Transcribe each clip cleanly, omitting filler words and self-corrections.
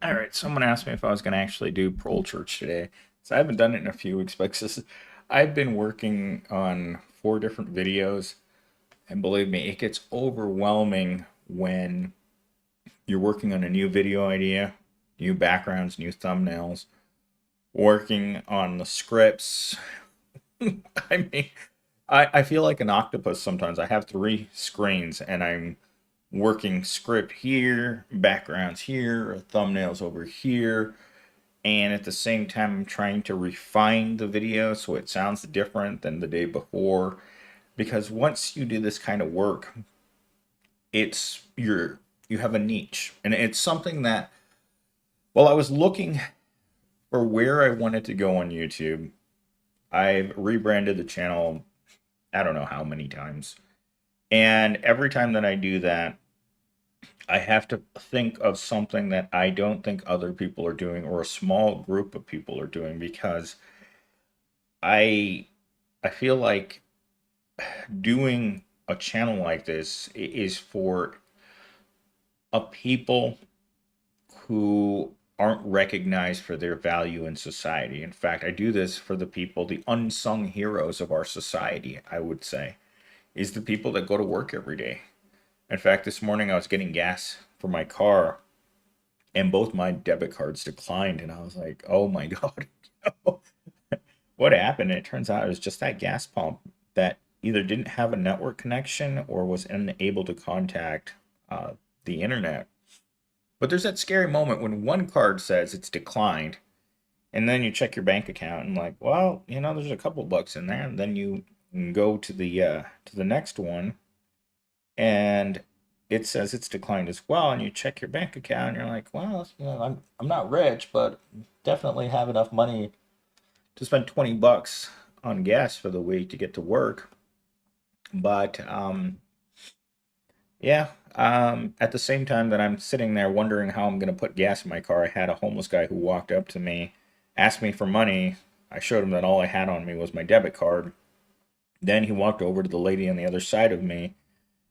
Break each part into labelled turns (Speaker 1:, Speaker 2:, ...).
Speaker 1: All right, someone asked me if I was going to actually do Prole Church today. So I haven't done it in a few weeks because I've been working on 4 different videos, and believe me, it gets overwhelming when you're working on a new video idea, new backgrounds, new thumbnails, working on the scripts. I mean, I feel like an octopus sometimes. I have 3 screens and I'm working script here, backgrounds here, thumbnails over here, and at the same time I'm trying to refine the video so it sounds different than the day before, because once you do this kind of work, you have a niche, and it's something that, well, I was looking for where I wanted to go on YouTube. I've rebranded the channel I don't know how many times, and every time that I do that, I have to think of something that I don't think other people are doing or a small group of people are doing, because I I feel like doing a channel like this is for a people who aren't recognized for their value in society. In fact, I do this for the people, the unsung heroes of our society, I would say, is the people that go to work every day. In fact, this morning I was getting gas for my car and both my debit cards declined, and I was like, "Oh my God." What happened? And it turns out it was just that gas pump that either didn't have a network connection or was unable to contact uh, the internet. But there's that scary moment when one card says it's declined, and then you check your bank account and like, well, there's a couple bucks in there, and then you go to the next one, and it says it's declined as well, and you check your bank account, and you're like, well, I'm not rich, but definitely have enough money to spend 20 bucks on gas for the week to get to work. But yeah, at the same time that I'm sitting there wondering how I'm going to put gas in my car, I had a homeless guy who walked up to me, asked me for money. I showed him that all I had on me was my debit card. Then he walked over to the lady on the other side of me,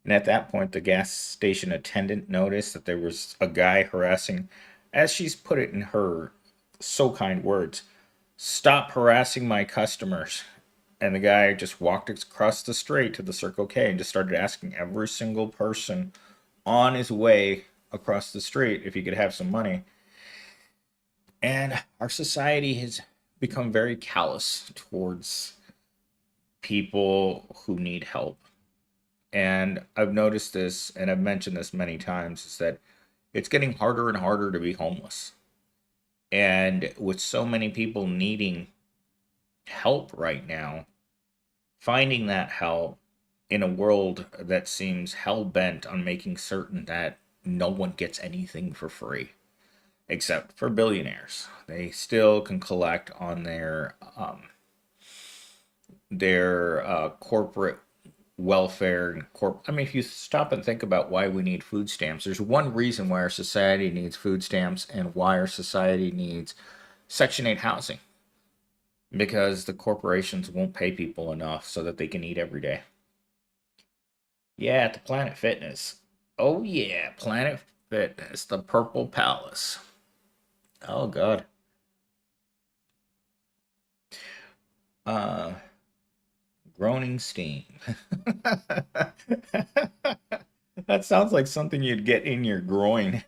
Speaker 1: and at that point, the gas station attendant noticed that there was a guy harassing, as she's put it in her so kind words, "Stop harassing my customers." And the guy just walked across the street to the Circle K and just started asking every single person on his way across the street if he could have some money. And our society has become very callous towards people who need help. And I've noticed this, and I've mentioned this many times, is that it's getting harder and harder to be homeless. And with so many people needing help right now, finding that help in a world that seems hell bent on making certain that no one gets anything for free, except for billionaires. They still can collect on their corporate welfare and I mean, if you stop and think about why we need food stamps, there's one reason why our society needs food stamps and why our society needs Section 8 housing, because the corporations won't pay people enough so that they can eat every day. Yeah, at the Planet Fitness. Oh yeah, Planet Fitness, the Purple Palace. Oh god. Uh, Groaning steam. That sounds like something you'd get in your groin.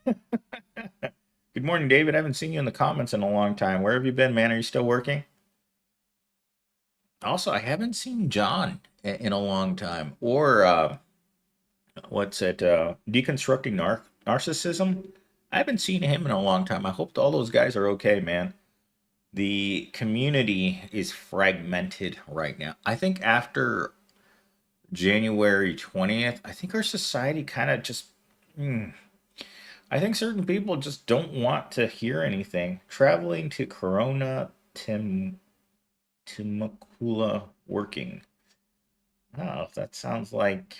Speaker 1: Good morning, David. I haven't seen you in the comments in a long time. Where have you been, man? Are you still working? Also, I haven't seen John in a long time. Or what's it? Deconstructing narcissism. I haven't seen him in a long time. I hope all those guys are okay, man. The community is fragmented right now. I think after January 20th, I think our society kind of just. Hmm, I think certain people just don't want to hear anything. Traveling to Corona Timucula working. Oh, that sounds like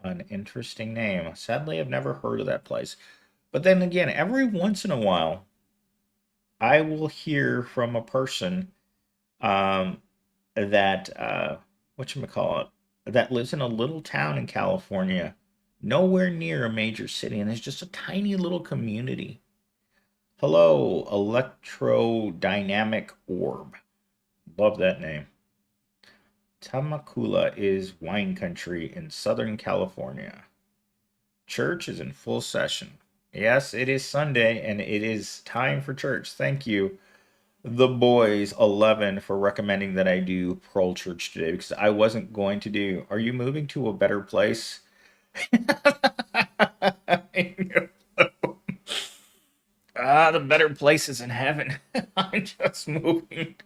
Speaker 1: an interesting name. Sadly, I've never heard of that place. But then again, every once in a while, I will hear from a person um, that whatchamacallit, that lives in a little town in California, nowhere near a major city, and it's just a tiny little community. Hello, Electrodynamic Orb. Love that name. Temecula is wine country in Southern California. Church is in full session. Yes, it is Sunday and it is time for church. Thank you, the boys 11, for recommending that I do Prole Church today because I wasn't going to do. Are you moving to a better place? The better places in heaven. I'm just moving.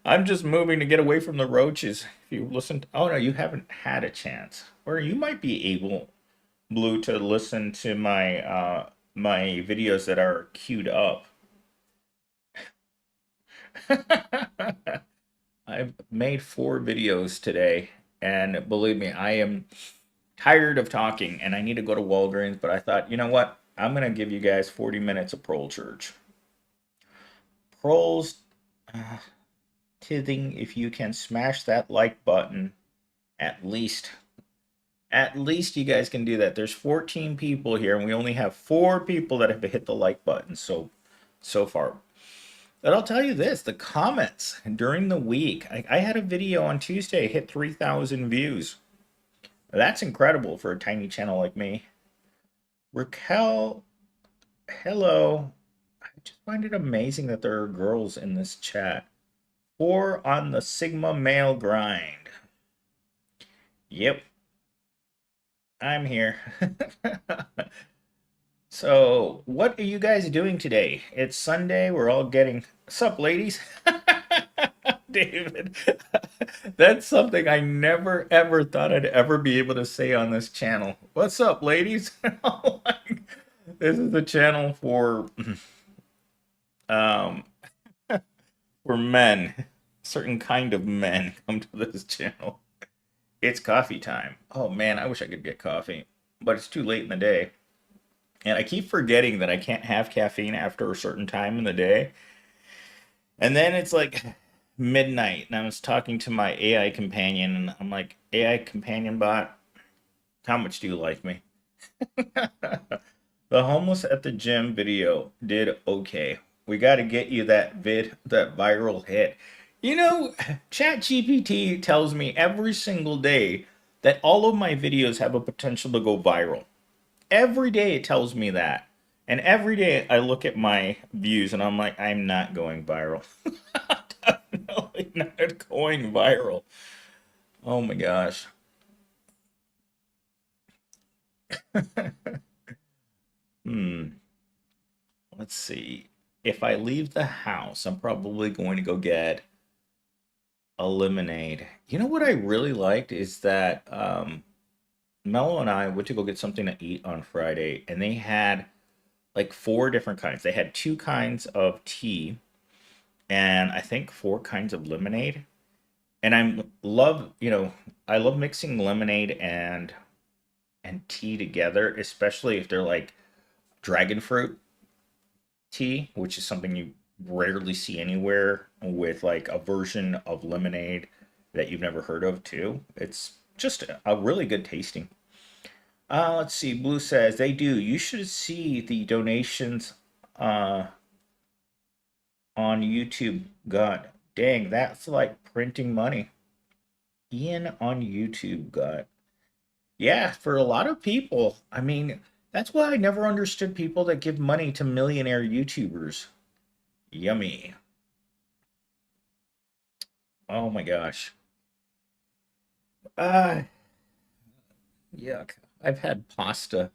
Speaker 1: I'm just moving to get away from the roaches. If you listen, oh no, you haven't had a chance. Or you might be able, Blue, to listen to my videos that are queued up. I've made 4 videos today, and believe me, I am tired of talking, and I need to go to Walgreens. But I thought, you know what? I'm gonna give you guys 40 minutes of Prole Church. Proles, uh, tithing. If you can smash that like button, at least. At least you guys can do that. There's 14 people here, and we only have 4 people that have hit the like button so far. But I'll tell you this, the comments during the week. I had a video on Tuesday hit 3,000 views. That's incredible for a tiny channel like me. Raquel, hello. I just find it amazing that there are girls in this chat. 4 on the Sigma male grind. Yep, I'm here. So, what are you guys doing today? It's Sunday. We're all getting. Sup, ladies? David. That's something I never ever thought I'd ever be able to say on this channel. What's up, ladies? This is the channel for um for men. Certain kind of men come to this channel. It's coffee time. Oh man, I wish I could get coffee, but it's too late in the day. And I keep forgetting that I can't have caffeine after a certain time in the day. And then it's like midnight, and I was talking to my AI companion, and I'm like, AI companion bot, how much do you like me? The homeless at the gym video did okay. We got to get you that that viral hit. You know, ChatGPT tells me every single day that all of my videos have a potential to go viral. Every day it tells me that. And every day I look at my views and I'm like, I'm not going viral. Definitely not going viral. Oh my gosh. Hmm. Let's see. If I leave the house, I'm probably going to go get a lemonade. You know what I really liked is that Mello and I went to go get something to eat on Friday, and they had like 4 different kinds. They had 2 kinds of tea, and I think 4 kinds of lemonade. And I love mixing lemonade and tea together, especially if they're like dragon fruit tea, which is something you rarely see anywhere with like a version of lemonade that you've never heard of too. It's just a really good tasting. Let's see. Blue says they do. You should see the donations uh, on YouTube. God dang, that's like printing money. Ian on YouTube. God. Yeah, for a lot of people. I mean, that's why I never understood people that give money to millionaire YouTubers. Yummy. Oh my gosh. Ah, yuck. I've had pasta.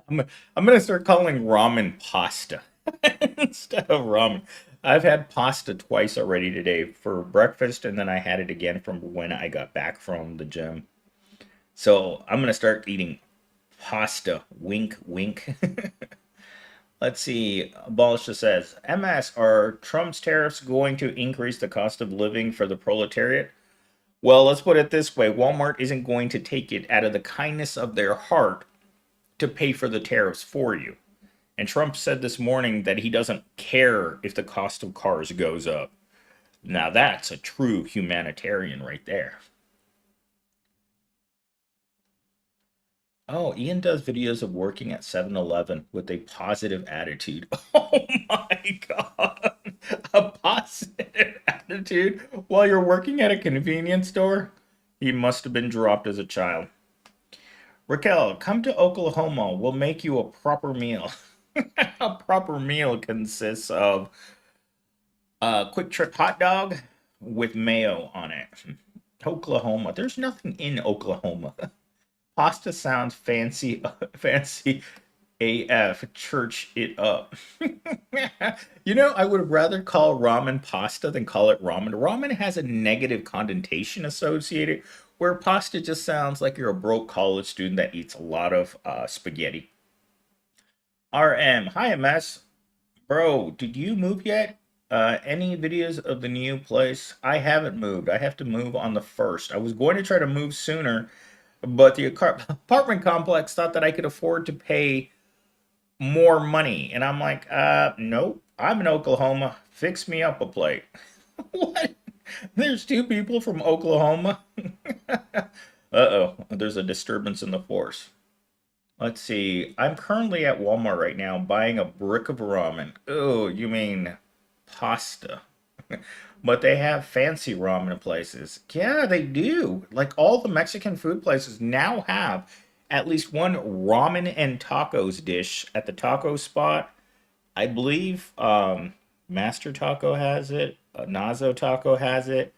Speaker 1: I'm, I'm gonna start calling ramen pasta instead of ramen. I've had pasta twice already today for breakfast, and then I had it again from when I got back from the gym. So I'm gonna start eating pasta. Wink, wink. Let's see. Abolisha says, MS, are Trump's tariffs going to increase the cost of living for the proletariat? Well, let's put it this way, Walmart isn't going to take it out of the kindness of their heart to pay for the tariffs for you. And Trump said this morning that he doesn't care if the cost of cars goes up. Now that's a true humanitarian right there. Oh, Ian does videos of working at 7-Eleven with a positive attitude. Oh my God. A positive attitude while you're working at a convenience store? He must have been dropped as a child. Raquel, come to Oklahoma. We'll make you a proper meal. A proper meal consists of a quick trip hot dog with mayo on it. Oklahoma. There's nothing in Oklahoma. Pasta sounds fancy, fancy AF. Church it up. I would rather call ramen pasta than call it ramen. Ramen has a negative connotation associated, where pasta just sounds like you're a broke college student that eats a lot of spaghetti. RM, hi MS. Bro, did you move yet? Any videos of the new place? I haven't moved. I have to move on the 1st. I was going to try to move sooner, but the apartment complex thought that I could afford to pay more money. And I'm like, nope, I'm in Oklahoma. Fix me up a plate. What? There's two people from Oklahoma? Uh-oh, there's a disturbance in the force. Let's see. I'm currently at Walmart right now buying a brick of ramen. Oh, you mean pasta. But they have fancy ramen places. Yeah, they do. Like all the Mexican food places now have at least one ramen and tacos dish at the taco spot. I believe Master Taco has it. Nazo Taco has it.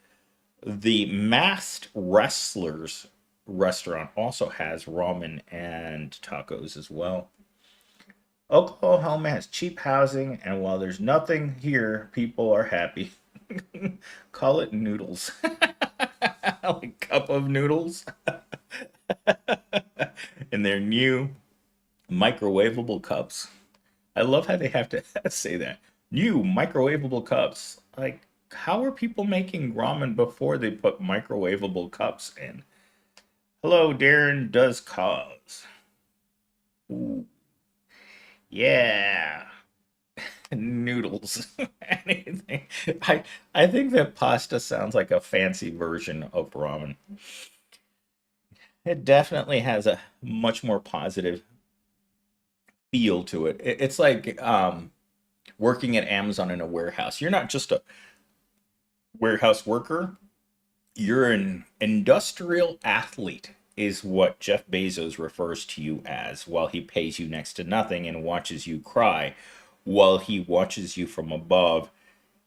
Speaker 1: The Masked Wrestlers restaurant also has ramen and tacos as well. Oklahoma has cheap housing, and while there's nothing here, people are happy. Call it noodles. Like cup of noodles. In their new microwavable cups. I love how they have to say that. New microwavable cups. Like, how are people making ramen before they put microwavable cups in? Hello, Darren does cause. Ooh, yeah. Noodles. Anything. I think that pasta sounds like a fancy version of ramen. It definitely has a much more positive feel to it. It's like working at Amazon in a warehouse. You're not just a warehouse worker, you're an industrial athlete, is what Jeff Bezos refers to you as, while he pays you next to nothing and watches you cry while he watches you from above.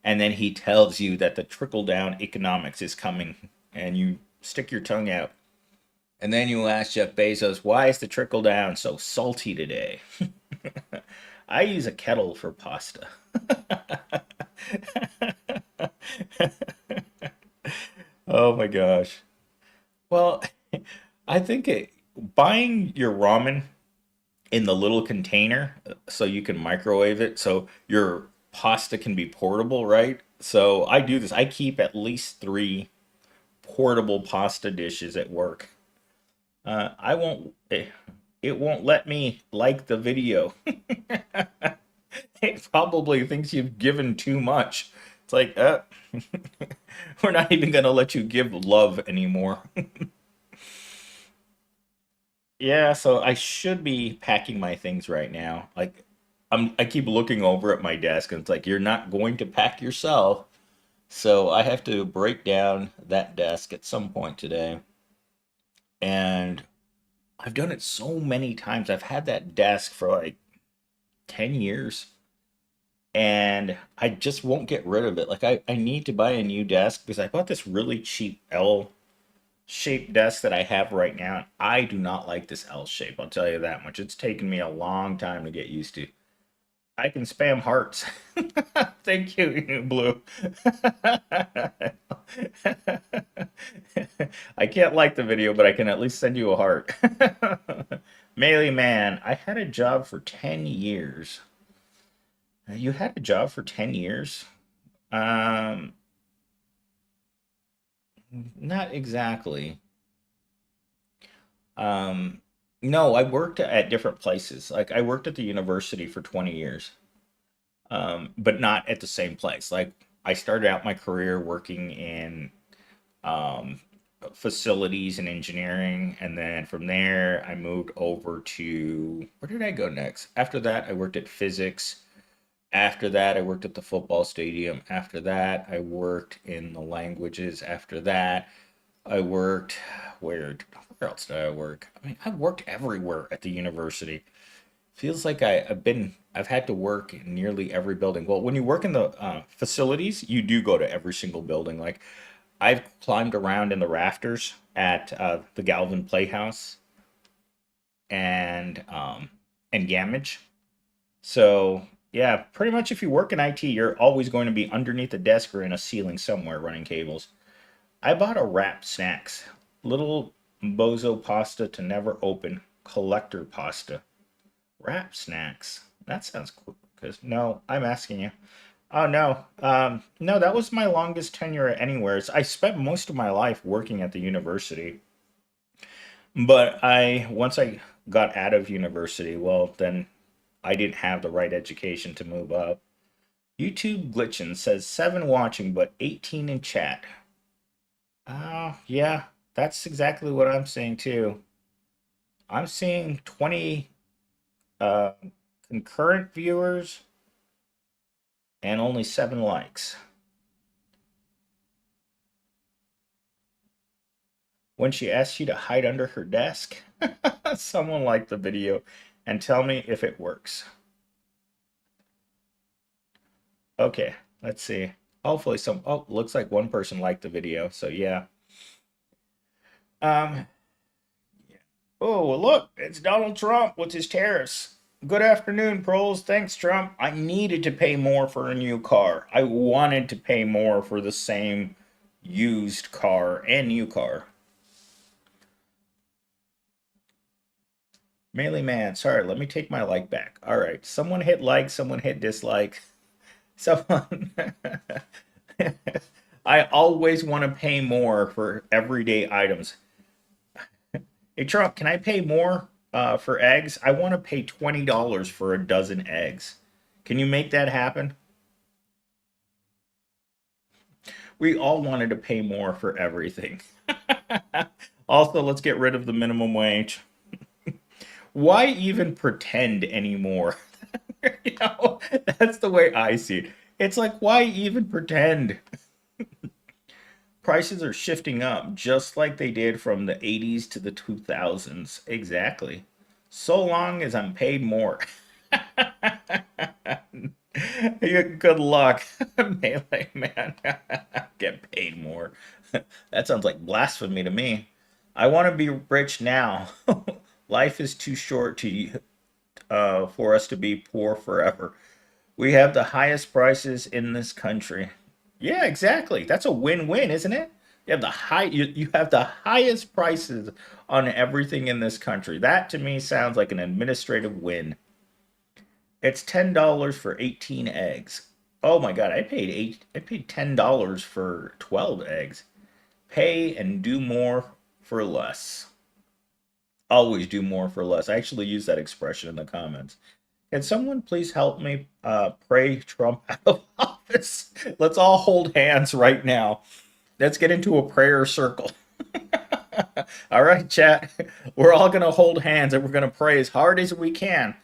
Speaker 1: And then he tells you that the trickle down economics is coming, and you stick your tongue out. And then you ask Jeff Bezos, why is the trickle down so salty today? I use a kettle for pasta. Oh my gosh. Well, I think buying your ramen in the little container so you can microwave it so your pasta can be portable, right? So I do this. I keep at least three portable pasta dishes at work. I won't. It won't let me like the video. It probably thinks you've given too much. It's like, we're not even gonna let you give love anymore. Yeah, so I should be packing my things right now. Like, I keep looking over at my desk and it's like, you're not going to pack yourself. So I have to break down that desk at some point today. And I've done it so many times. I've had that desk for like 10 years and I just won't get rid of it. Like I need to buy a new desk because I bought this really cheap L shaped desk that I have right now. And I do not like this L shape. I'll tell you that much. It's taken me a long time to get used to. I can spam hearts. Thank you, Blue. I can't like the video, but I can at least send you a heart. Melee man, I had a job for 10 years. You had a job for 10 years? Um, Not exactly. Um, no, I worked at different places. Like I worked at the university for 20 years, but not at the same place. Like I started out my career working in facilities and engineering, and then from there I moved over to, where did I go next? After that, I worked at physics. After that, I worked at the football stadium. After that, I worked in the languages. After that, I worked where else did I work? I mean, I worked everywhere at the university. Feels like I've had to work in nearly every building. Well, when you work in the facilities, you do go to every single building. Like I've climbed around in the rafters at the Galvin Playhouse and Gamage. So yeah, pretty much if you work in IT, you're always going to be underneath a desk or in a ceiling somewhere running cables. I bought a wrap snacks, little bozo pasta to never open, collector pasta. Wrap snacks. That sounds cool. Because no, I'm asking you. Oh no, no, that was my longest tenure anywhere. I spent most of my life working at the university, but I once I got out of university, well, then I didn't have the right education to move up. YouTube glitching says 7 watching, but 18 in chat. Yeah, that's exactly what I'm saying too. I'm seeing 20 uh, concurrent viewers and only 7 likes. When she asks you to hide under her desk, someone like the video and tell me if it works. Okay, let's see. Hopefully oh, looks like one person liked the video, so yeah. Um, oh, well, look, it's Donald Trump with his tariffs. Good afternoon, Proles. Thanks, Trump. I needed to pay more for a new car. I wanted to pay more for the same used car and new car. Melee man, sorry, let me take my like back. All right, someone hit like, someone hit dislike. Someone. I always want to pay more for everyday items. Hey, Trump, can I pay more for eggs? I want to pay $20 for a dozen eggs. Can you make that happen? We all wanted to pay more for everything. Also, let's get rid of the minimum wage. Why even pretend anymore? You know, that's the way I see it. It's like, why even pretend? Prices are shifting up just like they did from the 80s to the 2000s. Exactly. So long as I'm paid more. Good luck, Melee Man. Get paid more. That sounds like blasphemy to me. I want to be rich now. Life is too short for us to be poor forever. We have the highest prices in this country. Yeah, exactly. That's a win-win, isn't it? You have the highest prices on everything in this country. That to me sounds like an administrative win. It's $10 for 18 eggs. Oh my God, I paid $10 for 12 eggs. Pay and do more for less. Always do more for less. I actually use that expression in the comments. Can someone please help me pray Trump out of office? Let's all hold hands right now. Let's get into a prayer circle. All right, chat. We're all going to hold hands and we're going to pray as hard as we can.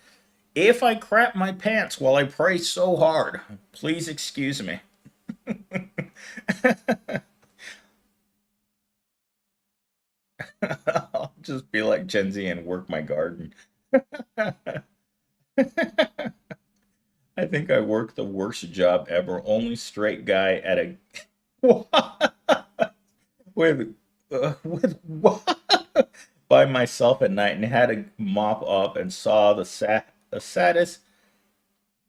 Speaker 1: If I crap my pants while I pray so hard, please excuse me. I'll just be like Gen Z and work my garden. I think I work the worst job ever. Only straight guy at a with with what? By myself at night and had to mop up and saw the saddest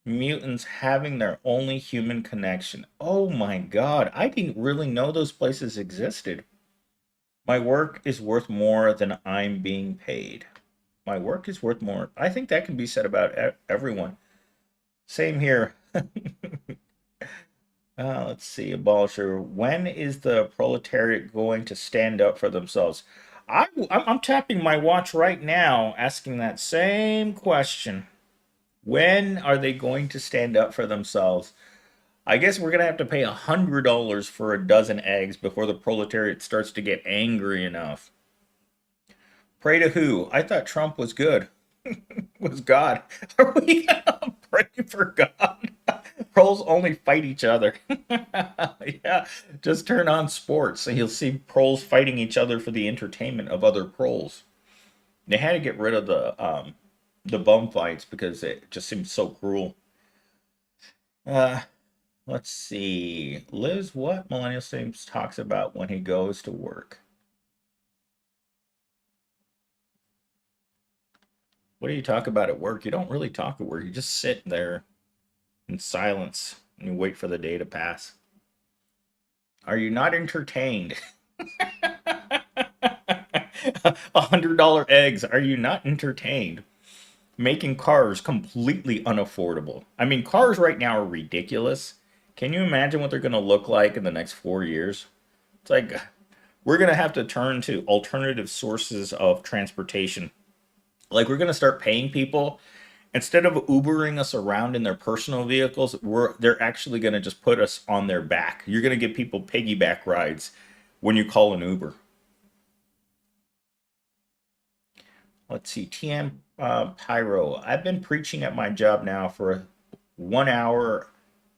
Speaker 1: mutants having their only human connection. Oh my God, I didn't really know those places existed. My work is worth more than I'm being paid. My work is worth more. I think that can be said about everyone. Same here. Let's see, abolisher. When is the proletariat going to stand up for themselves? I'm tapping my watch right now, asking that same question. When are they going to stand up for themselves? I guess we're gonna have to pay $100 for a dozen eggs before the proletariat starts to get angry enough. Pray to who? I thought Trump was good. Was God? Are we gonna pray for God? Proles only fight each other. Yeah, just turn on sports and you'll see proles fighting each other for the entertainment of other proles. They had to get rid of the bum fights because it just seems so cruel. Uh, let's see. Liz, what Millennial Sims talks about when he goes to work? What do you talk about at work? You don't really talk at work. You just sit there in silence and you wait for the day to pass. Are you not entertained? $100 eggs. Are you not entertained? Making cars completely unaffordable. I mean, cars right now are ridiculous. Can you imagine what they're going to look like in the next 4 years? It's like we're going to have to turn to alternative sources of transportation. Like we're going to start paying people instead of Ubering us around in their personal vehicles. They're actually going to just put us on their back. You're going to give people piggyback rides when you call an Uber. Let's see, TM Pyro. I've been preaching at my job now for 1 hour,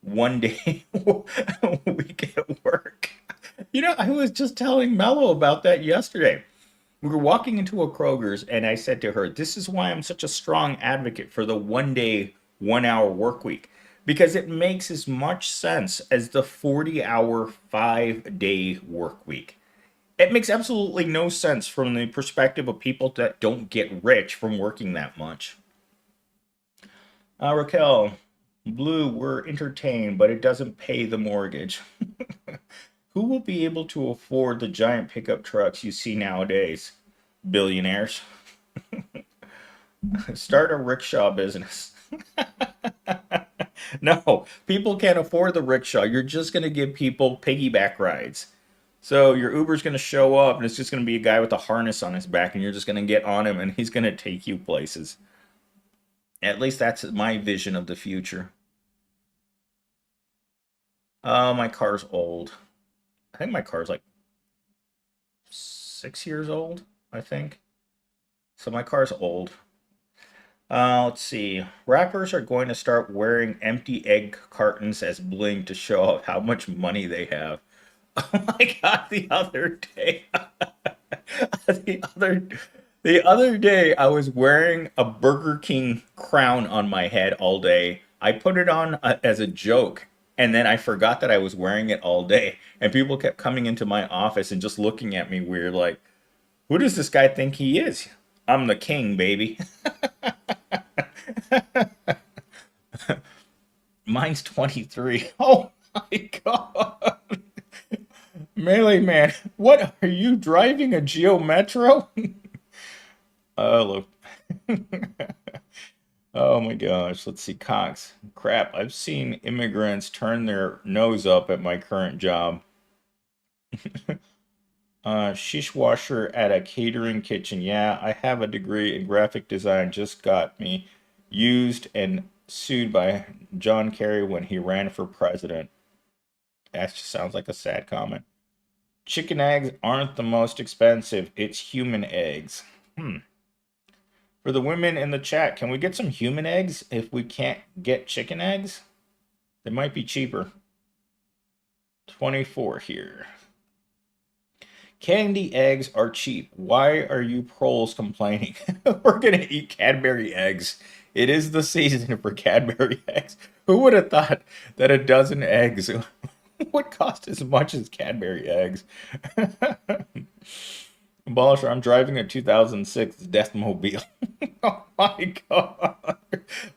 Speaker 1: 1 day a week at work. You know, I was just telling Mello about that yesterday. We were walking into a Kroger's, and I said to her, "This is why I'm such a strong advocate for the 1 day, 1 hour work week, because it makes as much sense as the 40-hour, 5 day work week. It makes absolutely no sense from the perspective of people that don't get rich from working that much." Raquel, Blue, we're entertained, but it doesn't pay the mortgage. Who will be able to afford the giant pickup trucks you see nowadays? Billionaires. Start a rickshaw business. No, people can't afford the rickshaw. You're just going to give people piggyback rides. So your Uber's going to show up and it's just going to be a guy with a harness on his back and you're just going to get on him and he's going to take you places. At least that's my vision of the future. Oh, my car's old. I think my car's like 6 years old, I think. So my car's old. Let's see. Rappers are going to start wearing empty egg cartons as bling to show off how much money they have. Oh my God, the other day. the other the other day I was wearing a Burger King crown on my head all day. I put it on as a joke and then I forgot that I was wearing it all day. And people kept coming into my office and just looking at me weird like, "Who does this guy think he is? I'm the king, baby." Mine's 23. Oh my God. Melee Man, what are you driving a Geo Metro? Look. Oh my gosh, let's see, Cox. Crap, I've seen immigrants turn their nose up at my current job. Shish washer at a catering kitchen. Yeah, I have a degree in graphic design. Just got me used and sued by John Kerry when he ran for president. That just sounds like a sad comment. Chicken eggs aren't the most expensive. It's human eggs. For the women in the chat, can we get some human eggs if we can't get chicken eggs? They might be cheaper. 24 here. Candy eggs are cheap. Why are you proles complaining? We're going to eat Cadbury eggs. It is the season for Cadbury eggs. Who would have thought that a dozen eggs would cost as much as Cadbury eggs? Abolisher, I'm driving a 2006 Deathmobile. Oh my God.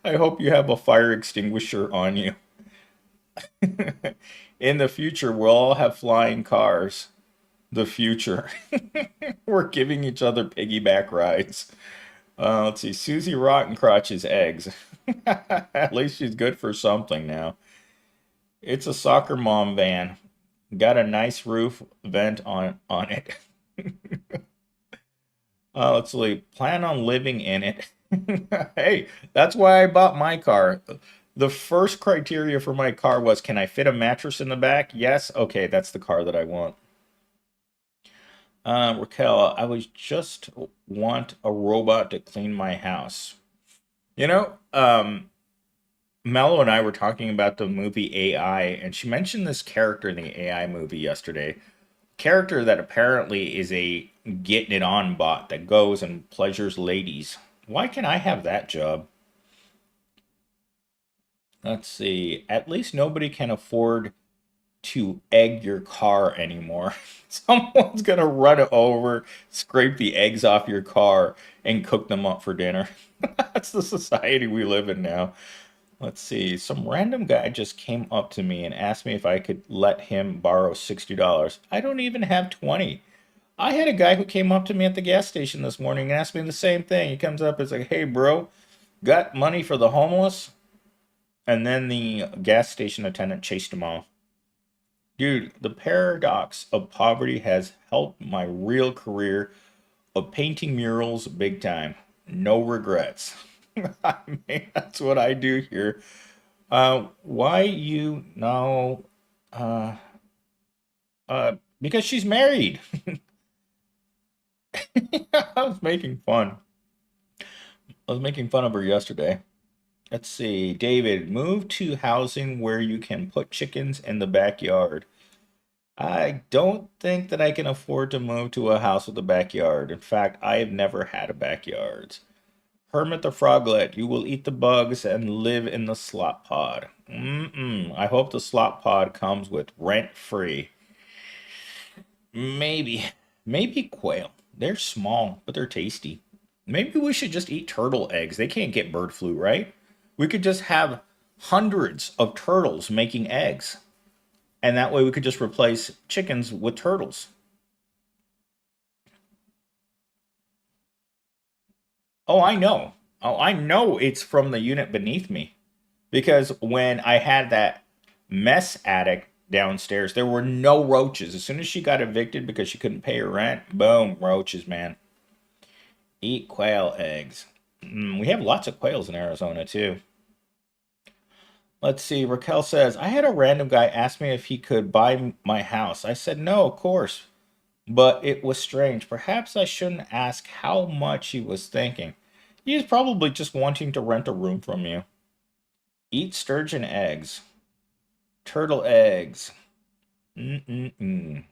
Speaker 1: I hope you have a fire extinguisher on you. In the future, we'll all have flying cars. The future. We're giving each other piggyback rides. Let's see. Susie Rottencrotch's eggs. At least she's good for something now. It's a soccer mom van. Got a nice roof vent on it. Let's see. Plan on living in it. Hey, that's why I bought my car. The first criteria for my car was, can I fit a mattress in the back? Yes. Okay, that's the car that I want. Raquel, I was just want a robot to clean my house. You know, Mello and I were talking about the movie AI, and she mentioned this character in the AI movie yesterday. Character that apparently is a getting it on bot that goes and pleasures ladies. Why can I have that job? Let's see. At least nobody can afford to egg your car anymore. Someone's gonna run it over, scrape the eggs off your car, and cook them up for dinner. That's the society we live in now. Let's see. Some random guy just came up to me and asked me if I could let him borrow $60. I don't even have 20. I had a guy who came up to me at the gas station this morning and asked me the same thing. He comes up and is like, "Hey, bro, got money for the homeless?" And then the gas station attendant chased him off. Dude, the paradox of poverty has helped my real career of painting murals big time. No regrets. I mean, that's what I do here. Why you know? Uh, because she's married. I was making fun. I was making fun of her yesterday. Let's see. David, move to housing where you can put chickens in the backyard. I don't think that I can afford to move to a house with a backyard. In fact, I have never had a backyard. Hermit the Froglet, you will eat the bugs and live in the slop pod. I hope the slop pod comes with rent free. Maybe. Maybe quail. They're small, but they're tasty. Maybe we should just eat turtle eggs. They can't get bird flu, right? We could just have hundreds of turtles making eggs. And that way we could just replace chickens with turtles. Oh, I know. Oh, I know it's from the unit beneath me. Because when I had that mess attic downstairs, there were no roaches. As soon as she got evicted because she couldn't pay her rent, boom, roaches, man. Eat quail eggs. We have lots of quails in Arizona too. Let's see. Raquel says, I had a random guy ask me if he could buy my house. I said, no, of course. But it was strange. Perhaps I shouldn't ask how much he was thinking. He is probably just wanting to rent a room from you. Eat sturgeon eggs. Turtle eggs. Mm-mm-mm.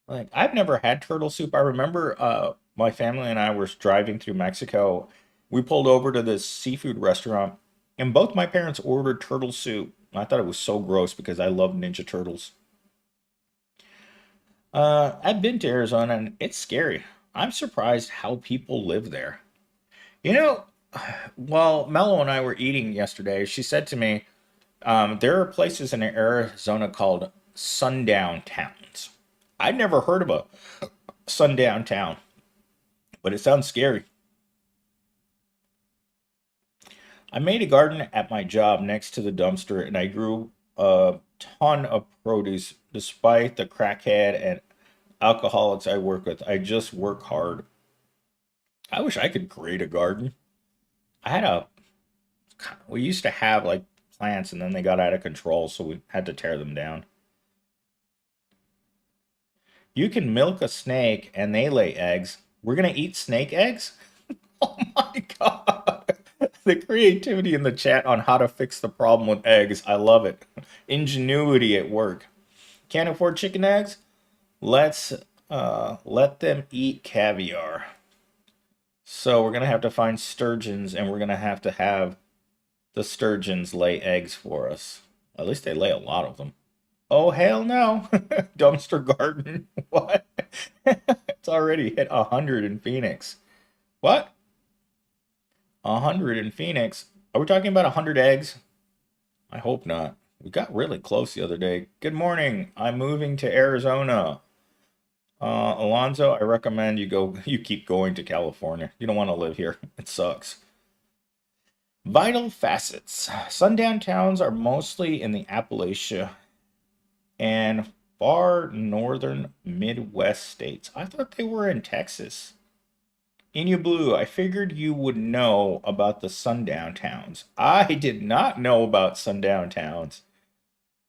Speaker 1: Like, I've never had turtle soup. I remember my family and I were driving through Mexico. We pulled over to this seafood restaurant, and both my parents ordered turtle soup. I thought it was so gross because I love Ninja Turtles. I've been to Arizona, and it's scary. I'm surprised how people live there. You know, while Mello and I were eating yesterday, she said to me, there are places in Arizona called sundown towns. I'd never heard of a sundown town, but it sounds scary. I made a garden at my job next to the dumpster and I grew a ton of produce despite the crackhead and alcoholics I work with. I just work hard. I wish I could create a garden. I had a, we used to have like plants and then they got out of control, so we had to tear them down. You can milk a snake and they lay eggs. We're gonna eat snake eggs? Oh my God. The creativity in the chat on how to fix the problem with eggs. I love it. Ingenuity at work. Can't afford chicken eggs? Let's let them eat caviar. So we're gonna have to find sturgeons and we're gonna have the sturgeons lay eggs for us. At least they lay a lot of them. Oh hell no. Dumpster garden. What? It's already hit 100 in Phoenix. What? 100 in Phoenix? Are we talking about 100 eggs? I hope not. We got really close the other day. Good morning. I'm moving to Arizona. Alonzo, I recommend you keep going to California. You don't want to live here. It sucks. Vital facets. Sundown towns are mostly in the Appalachia and far northern Midwest states. I thought they were in Texas. Inu Blue, I figured you would know about the sundown towns. I did not know about sundown towns.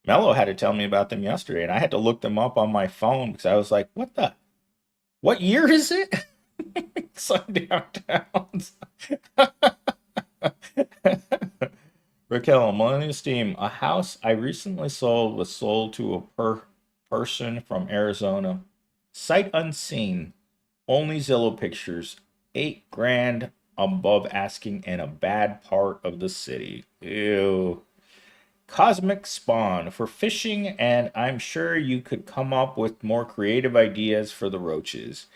Speaker 1: Mello had to tell me about them yesterday, and I had to look them up on my phone because I was like, what year is it? Sundown towns. Raquel, Millennial Steam, a house I recently sold was sold to a person from Arizona. Sight unseen, only Zillow pictures, 8 grand above asking in a bad part of the city. Ew. Cosmic Spawn for fishing, and I'm sure you could come up with more creative ideas for the roaches.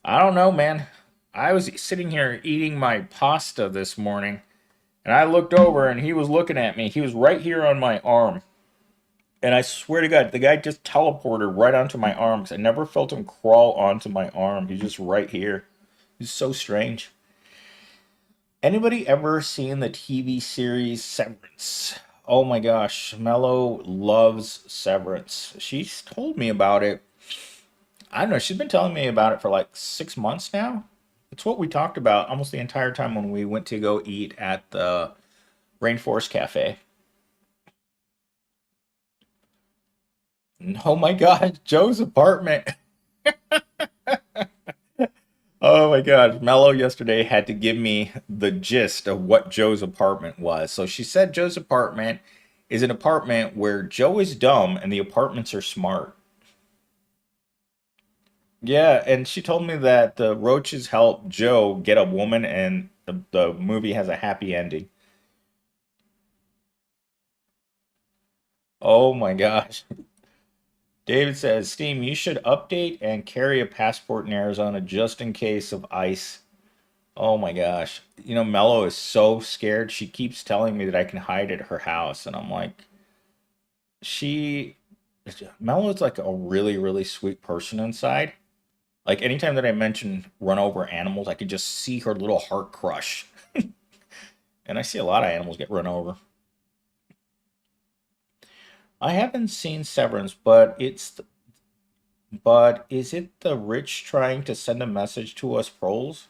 Speaker 1: I don't know, man. I was sitting here eating my pasta this morning, and I looked over and he was looking at me. He was right here on my arm. And I swear to God, the guy just teleported right onto my arm because I never felt him crawl onto my arm. He's just right here. He's so strange. Anybody ever seen the TV series Severance? Oh my gosh, Mello loves Severance. She's told me about it. I don't know, she's been telling me about it for like 6 months now. It's what we talked about almost the entire time when we went to go eat at the Rainforest Cafe. Oh my God, Joe's apartment. Oh my God, Mello yesterday had to give me the gist of what Joe's apartment was. So she said Joe's apartment is an apartment where Joe is dumb and the apartments are smart. Yeah, and she told me that the roaches help Joe get a woman and the movie has a happy ending. Oh my gosh. David says, Steam, you should update and carry a passport in Arizona just in case of ice. Oh my gosh. You know, Mello is so scared. She keeps telling me that I can hide at her house. And I'm like, she, Mello is like a really, really sweet person inside. Like anytime that I mention run over animals, I could just see her little heart crush. And I see a lot of animals get run over. I haven't seen Severance, but is it the rich trying to send a message to us proles?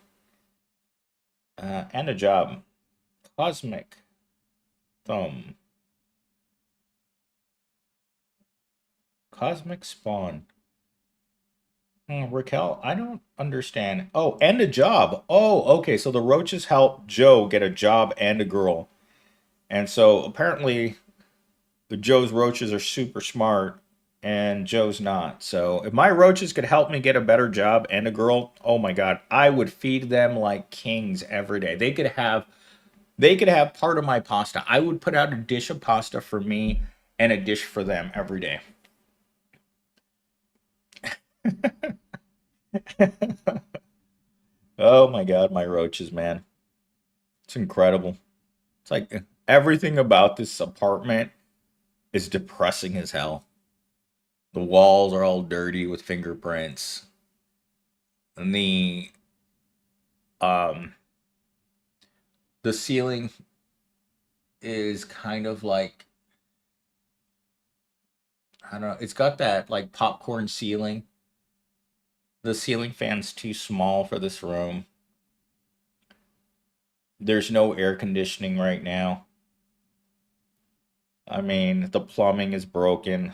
Speaker 1: And a job. Cosmic Thumb. Cosmic Spawn. Raquel, I don't understand. Oh, and a job. Oh, okay. So the roaches help Joe get a job and a girl. And so apparently the Joe's roaches are super smart and Joe's not. So if my roaches could help me get a better job and a girl, oh my God, I would feed them like kings every day. They could have part of my pasta. I would put out a dish of pasta for me and a dish for them every day. Oh my God, my roaches, man. It's incredible. It's like everything about this apartment is depressing as hell. The walls are all dirty with fingerprints. And um the ceiling is kind of like I don't know, it's got that like popcorn ceiling. The ceiling fan's too small for this room. There's no air conditioning right now. I mean, the plumbing is broken.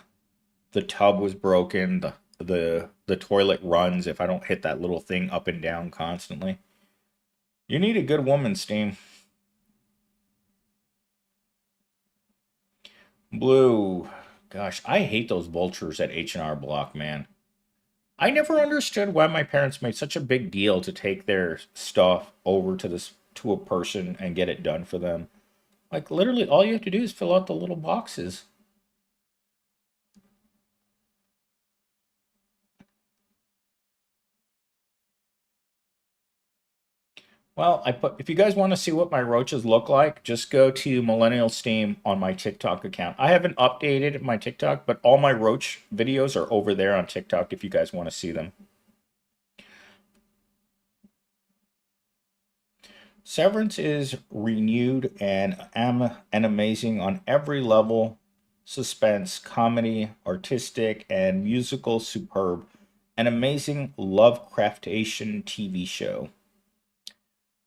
Speaker 1: The tub was broken. The toilet runs if I don't hit that little thing up and down constantly. You need a good woman, Steam. Blue. Gosh, I hate those vultures at H&R Block, man. I never understood why my parents made such a big deal to take their stuff over to a person and get it done for them. Like literally all you have to do is fill out the little boxes. Well, I put if you guys want to see what my roaches look like, just go to Millennial Steam on my TikTok account. I haven't updated my TikTok, but all my roach videos are over there on TikTok if you guys want to see them. Severance is renewed and amazing on every level. Suspense, comedy, artistic, and musical superb. An amazing Lovecraftation TV show.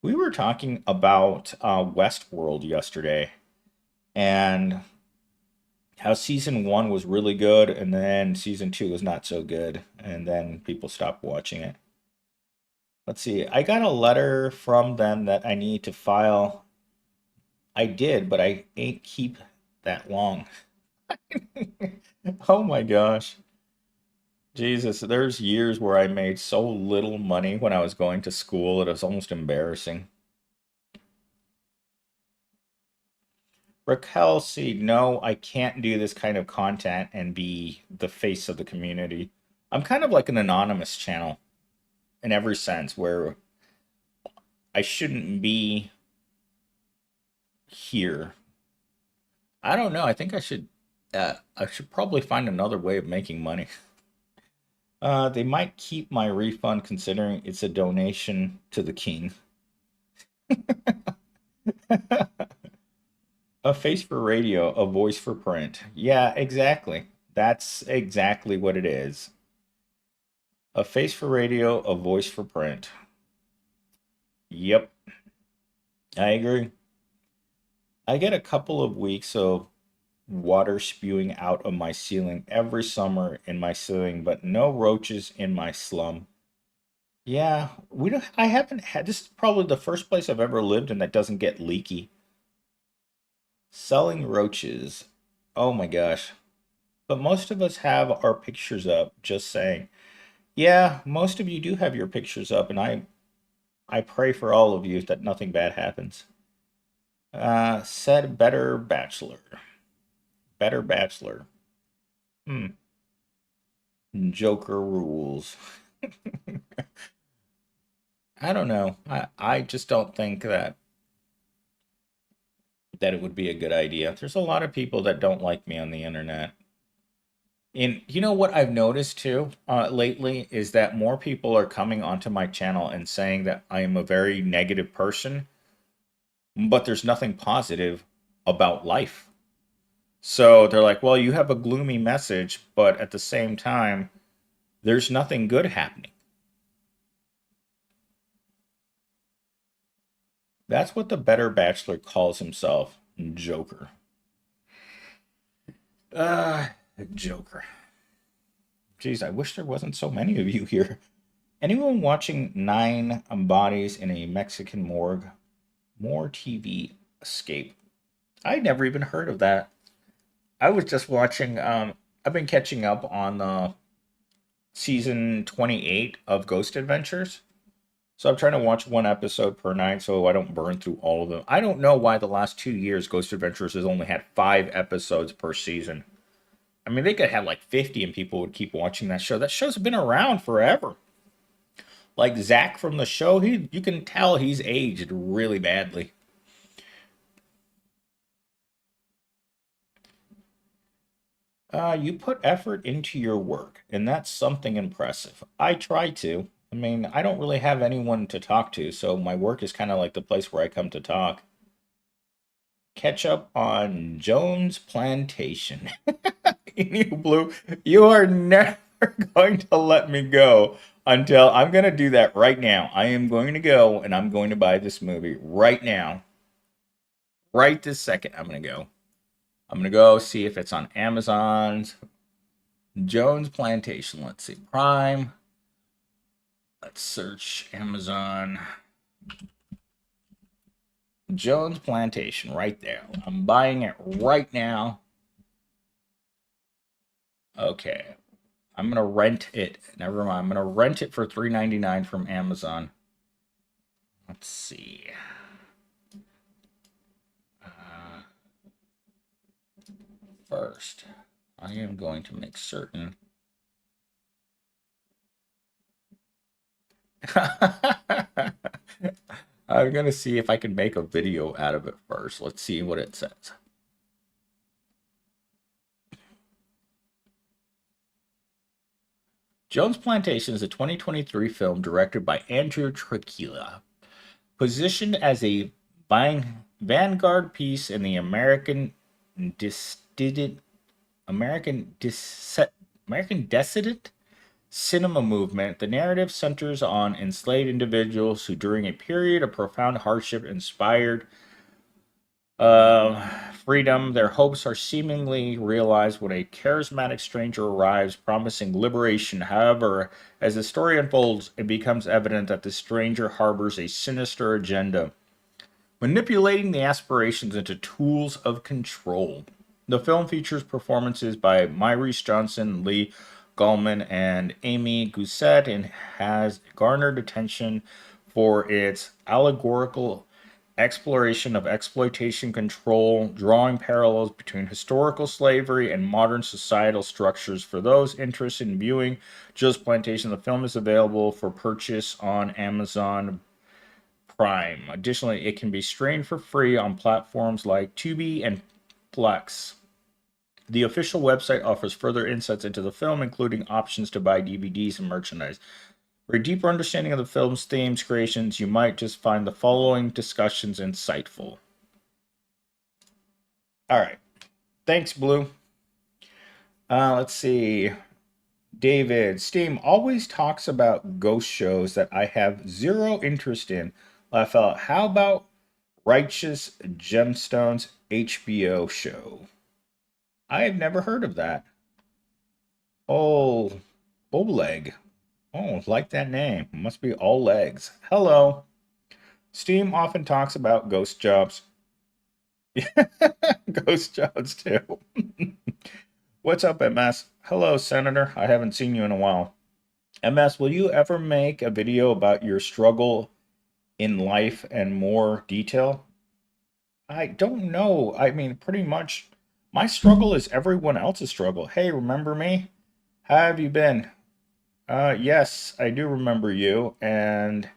Speaker 1: We were talking about Westworld yesterday and how season one was really good, and then season two was not so good, and then people stopped watching it. Let's see, I got a letter from them that I need to file. I did, but I ain't keep that long. Oh my gosh. Jesus, there's years where I made so little money when I was going to school, it was almost embarrassing. Raquel C, no, I can't do this kind of content and be the face of the community. I'm kind of like an anonymous channel in every sense where I shouldn't be here. I don't know. I think I should probably find another way of making money. They might keep my refund considering it's a donation to the king. A face for radio, a voice for print. Yeah, exactly. That's exactly what it is. A face for radio, a voice for print. Yep, I agree. I get a couple of weeks of water spewing out of my ceiling every summer in my ceiling, but no roaches in my slum. Yeah, we don't I haven't had this is probably the first place I've ever lived in that doesn't get leaky. Selling roaches. Oh my gosh. But most of us have our pictures up, just saying. Yeah, most of you do have your pictures up, and I pray for all of you that nothing bad happens. Said better bachelor. Better bachelor. Hmm. Joker rules. I don't know. I just don't think that it would be a good idea. There's a lot of people that don't like me on the internet. And you know what I've noticed too lately is that more people are coming onto my channel and saying that I am a very negative person, but there's nothing positive about life. So they're like, well, you have a gloomy message, but at the same time, there's nothing good happening. That's what the better bachelor calls himself, Joker. Uh, Joker. Geez, I wish there wasn't so many of you here. Anyone watching Nine Bodies in a Mexican Morgue? More TV Escape. I never even heard of that. I was just watching, I've been catching up on season 28 of Ghost Adventures. So I'm trying to watch one episode per night so I don't burn through all of them. I don't know why the last 2 years Ghost Adventures has only had 5 episodes per season. I mean, they could have like 50 and people would keep watching that show. That show's been around forever. Like Zach from the show, you can tell he's aged really badly. You put effort into your work, and that's something impressive. I try to. I mean, I don't really have anyone to talk to, so my work is kind of like the place where I come to talk. Catch up on Jones Plantation. You Blue, you are never going to let me go until I'm going to do that right now. I am going to go and I'm going to buy this movie right now. Right this second, I'm going to go. I'm going to go see if it's on Amazon. Jones Plantation. Let's see. Prime. Let's search Amazon. Jones Plantation right there. I'm buying it right now. Okay. I'm gonna rent it. Never mind. I'm gonna rent it for $3.99 from Amazon. Let's see. Uh, First, I am going to make certain. I'm gonna see if I can make a video out of it first. Let's see what it says. Jones Plantation is a 2023 film directed by Andrew Tricchilla, positioned as a vanguard piece in the dis- American dissident cinema movement, the narrative centers on enslaved individuals who, during a period of profound hardship, inspired freedom. Their hopes are seemingly realized when a charismatic stranger arrives, promising liberation. However, as the story unfolds, it becomes evident that the stranger harbors a sinister agenda, manipulating the aspirations into tools of control. The film features performances by Maurice Johnson, Lee Gallman, and Amy Gousset, and has garnered attention for its allegorical exploration of exploitation control, drawing parallels between historical slavery and modern societal structures. For those interested in viewing Jill's Plantation, the film is available for purchase on Amazon Prime. Additionally, it can be streamed for free on platforms like Tubi and Plex. The official website offers further insights into the film, including options to buy DVDs and merchandise. For a deeper understanding of the film's themes, creations, you might just find the following discussions insightful. All right. Thanks, Blue. Let's see. David, Steam always talks about ghost shows that I have zero interest in. I felt, how about Righteous Gemstones HBO show? I have never heard of that. Oh, Oleg. Oh, like that name. Must be all legs. Hello. Steam often talks about ghost jobs. Ghost jobs, too. What's up, MS? Hello, Senator. I haven't seen you in a while. MS, will you ever make a video about your struggle in life and more detail? I don't know. I mean, pretty much my struggle is everyone else's struggle. Hey, remember me? How have you been? Yes, I do remember you, and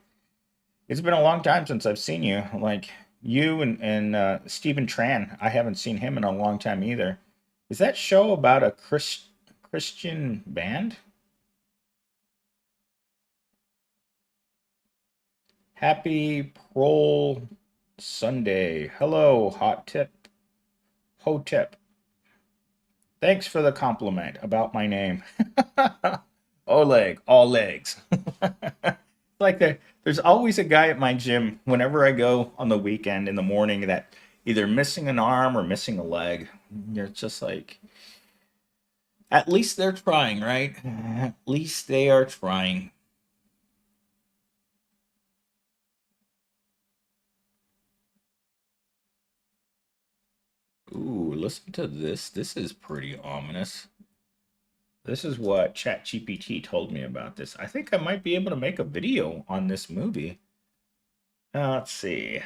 Speaker 1: it's been a long time since I've seen you. Like you and Stephen Tran, I haven't seen him in a long time either. Is that show about a Christian band? Happy Prole Sunday. Hello, Hot Tip. Hotep. Thanks for the compliment about my name. Oleg, all legs. Like there's always a guy at my gym whenever I go on the weekend in the morning that either missing an arm or missing a leg. You're just like, at least they're trying, right? At least they are trying. Ooh, listen to this. This is pretty ominous. This is what ChatGPT told me about this. I think I might be able to make a video on this movie. Let's see.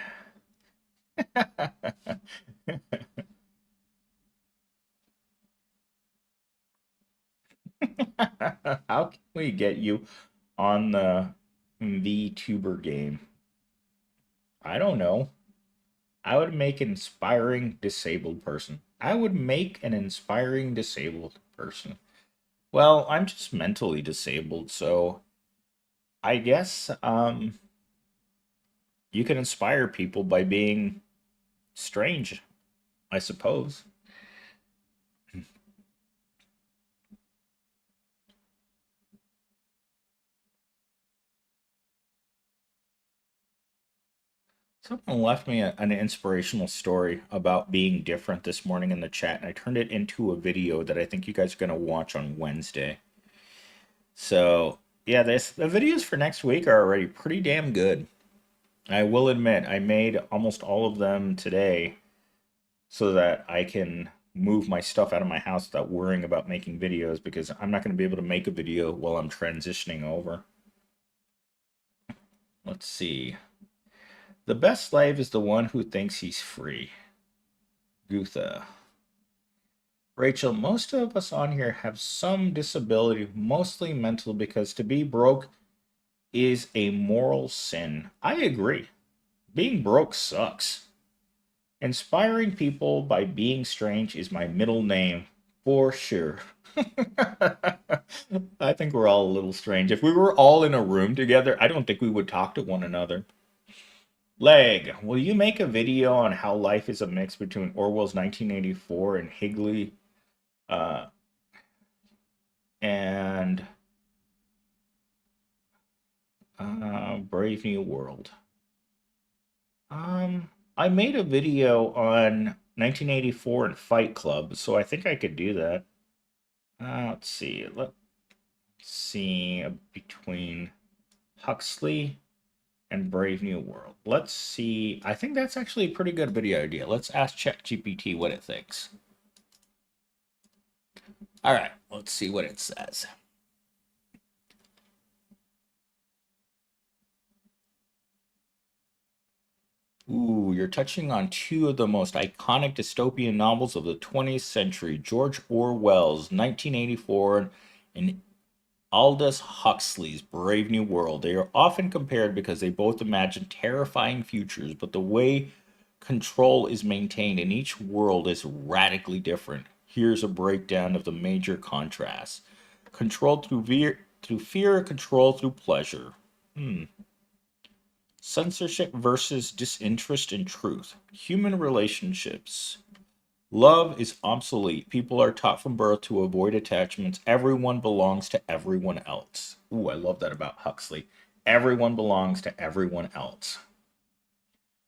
Speaker 1: How can we get you on the VTuber game? I don't know. I would make an inspiring disabled person. I would make an inspiring disabled person. Well, I'm just mentally disabled, so I guess you can inspire people by being strange, I suppose. Someone left me an inspirational story about being different this morning in the chat, and I turned it into a video that I think you guys are going to watch on Wednesday. So, yeah, the videos for next week are already pretty damn good. I will admit, I made almost all of them today so that I can move my stuff out of my house without worrying about making videos because I'm not going to be able to make a video while I'm transitioning over. Let's see. The best slave is the one who thinks he's free. Gutha. Rachel, most of us on here have some disability, mostly mental, because to be broke is a moral sin. I agree. Being broke sucks. Inspiring people by being strange is my middle name, for sure. I think we're all a little strange. If we were all in a room together, I don't think we would talk to one another. Leg, will you make a video on how life is a mix between Orwell's 1984 and Higley? Uh, and Brave New World. I made a video on 1984 and Fight Club, so I think I could do that. Let's see. Let's see between Huxley and Brave New World. Let's see. I think that's actually a pretty good video idea. Let's ask ChatGPT what it thinks. All right, let's see what it says. Ooh, you're touching on two of the most iconic dystopian novels of the 20th century, George Orwell's 1984 and Aldous Huxley's Brave New World. They are often compared because they both imagine terrifying futures, but the way control is maintained in each world is radically different. Here's a breakdown of the major contrasts. Control through fear, control through pleasure. Censorship versus disinterest in truth. Human relationships. Love is obsolete. People are taught from birth to avoid attachments. Everyone belongs to everyone else. Ooh, I love that about Huxley. Everyone belongs to everyone else.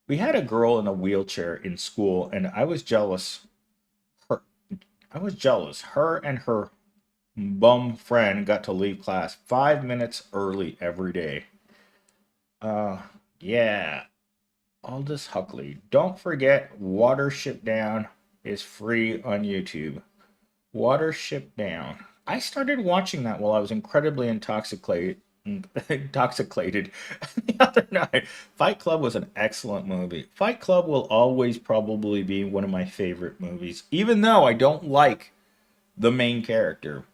Speaker 1: We had a girl in a wheelchair in school, and I was jealous. Her and her bum friend got to leave class 5 minutes early every day. Yeah. Aldous Huxley. Don't forget, Watership Down is free on YouTube. Watership Down. I started watching that while I was incredibly intoxicated the other night. Fight Club was an excellent movie. Fight Club will always probably be one of my favorite movies. Even though I don't like the main character,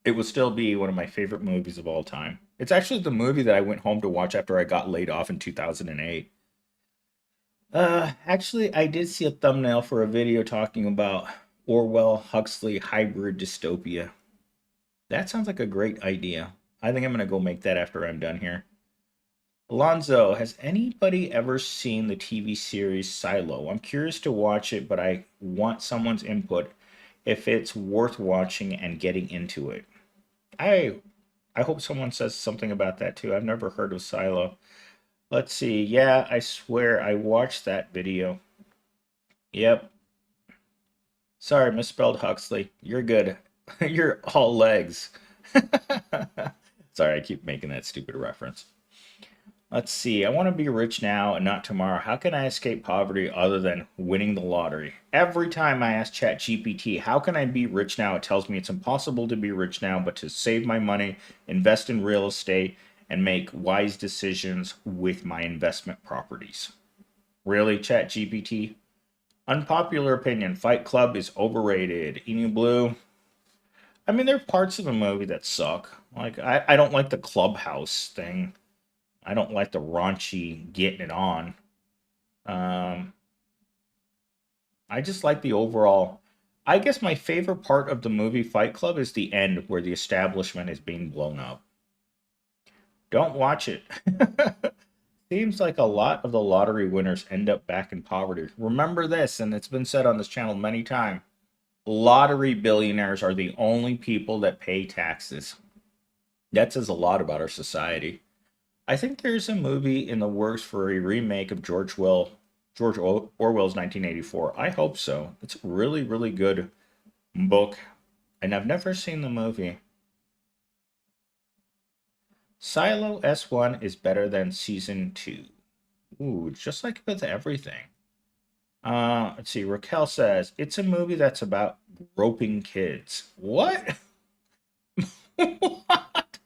Speaker 1: it will still be one of my favorite movies of all time. It's actually the movie that I went home to watch after I got laid off in 2008. Actually, I did see a thumbnail for a video talking about Orwell Huxley hybrid dystopia. That sounds like a great idea. I think I'm gonna go make that after I'm done here. Alonzo, has anybody ever seen the TV series Silo? I'm curious to watch it, but I want someone's input if it's worth watching and getting into it. I I hope someone says something about that too. I've never heard of Silo. Let's see. Yeah, I swear I watched that video. Yep. Sorry, misspelled Huxley. You're good. You're all legs. Sorry, I keep making that stupid reference. Let's see. I want to be rich now and not tomorrow. How can I escape poverty other than winning the lottery? Every time I ask ChatGPT, how can I be rich now? It tells me it's impossible to be rich now, but to save my money, invest in real estate, and make wise decisions with my investment properties. Really, ChatGPT? Unpopular opinion, Fight Club is overrated. Emu Blue. I mean, there are parts of the movie that suck. Like, I don't like the clubhouse thing. I don't like the raunchy getting it on. Um, I just like the overall. I guess my favorite part of the movie Fight Club is the end where the establishment is being blown up. Don't watch it. Seems like a lot of the lottery winners end up back in poverty. Remember this, and it's been said on this channel many times. Lottery billionaires are the only people that pay taxes. That says a lot about our society. I think there's a movie in the works for a remake of George Orwell's 1984. I hope so. It's a really, really good book, and I've never seen the movie. Silo S1 is better than Season 2. Ooh, just like with everything. Let's see. Raquel says, it's a movie that's about groping kids. What? What?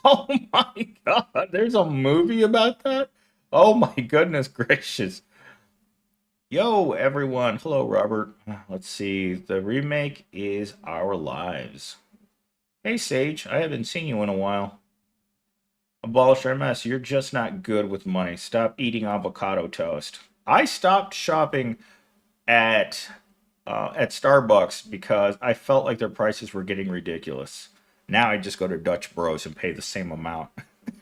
Speaker 1: Oh my god, there's a movie about that? Oh my goodness gracious. Yo, everyone. Hello, Robert. Let's see. The remake is Our Lives. Hey, Sage. I haven't seen you in a while. Abolish MS. You're just not good with money. Stop eating avocado toast. I stopped shopping at Starbucks because I felt like their prices were getting ridiculous. Now I just go to Dutch Bros and pay the same amount.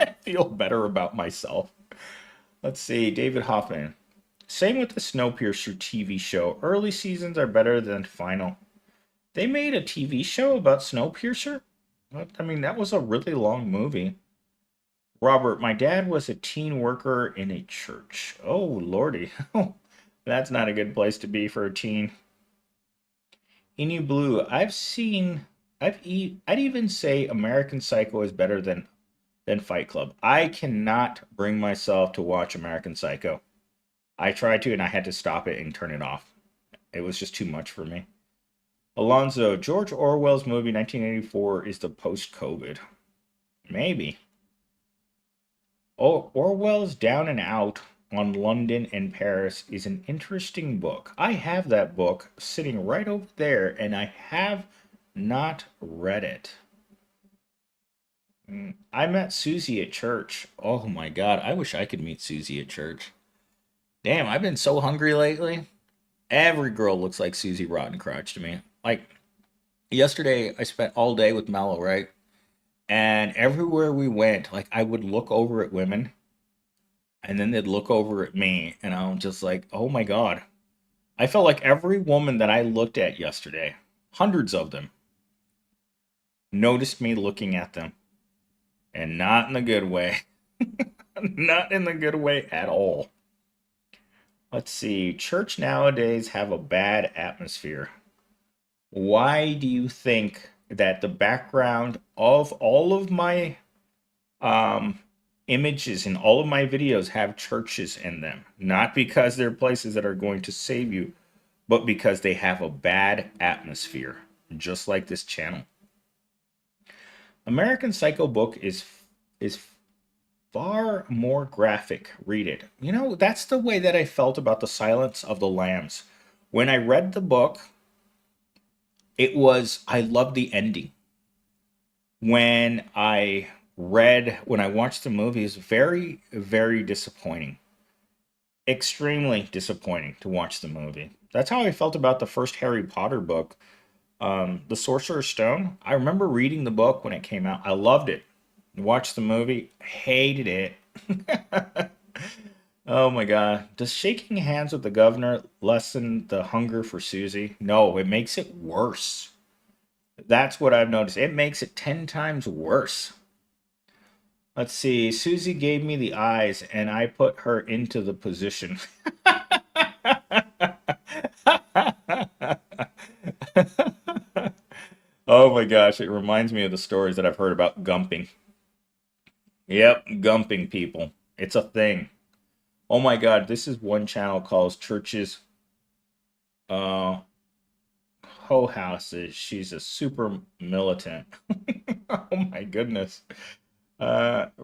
Speaker 1: I feel better about myself. Let's see, David Hoffman. Same with the Snowpiercer TV show. Early seasons are better than final. They made a TV show about Snowpiercer? What? I mean, that was a really long movie. Robert, my dad was a teen worker in a church. Oh, lordy. That's not a good place to be for a teen. Inu Blue, I'd even say American Psycho is better than Fight Club. I cannot bring myself to watch American Psycho. I tried to and I had to stop it and turn it off. It was just too much for me. Alonzo, George Orwell's movie 1984 is the post-COVID. Maybe. Oh, Orwell's Down and Out on London and Paris is an interesting book. I have that book sitting right over there, and I have not read it. I met Susie at church. Oh my God, I wish I could meet Susie at church. Damn, I've been so hungry lately. Every girl looks like Susie Rottencrotch to me. Like yesterday, I spent all day with Mallow, right? And everywhere we went, like I would look over at women and then they'd look over at me and I'm just like, oh my God. I felt like every woman that I looked at yesterday, hundreds of them, noticed me looking at them. And not in the good way. Not in the good way at all. Let's see. Church nowadays have a bad atmosphere. Why do you think that the background of all of my um, images in all of my videos have churches in them? Not because they're places that are going to save you, but because they have a bad atmosphere, just like this channel. American Psycho book is far more graphic. Read it. You know, that's the way that I felt about The Silence of the Lambs. When I read the book, I loved the ending. When I watched the movie, it's very, very disappointing. Extremely disappointing to watch the movie. That's how I felt about the first Harry Potter book, The Sorcerer's Stone. I remember reading the book when it came out. I loved it. Watched the movie, hated it. Oh my God. Does shaking hands with the governor lessen the hunger for Susie? No, it makes it worse. That's what I've noticed. It makes it 10 times worse. Let's see. Susie gave me the eyes and I put her into the position. Oh my gosh, it reminds me of the stories that I've heard about gumping. Yep, gumping people. It's a thing. Oh my God, this is one channel called Churches uh Hoe Houses. She's a super militant. Oh my goodness.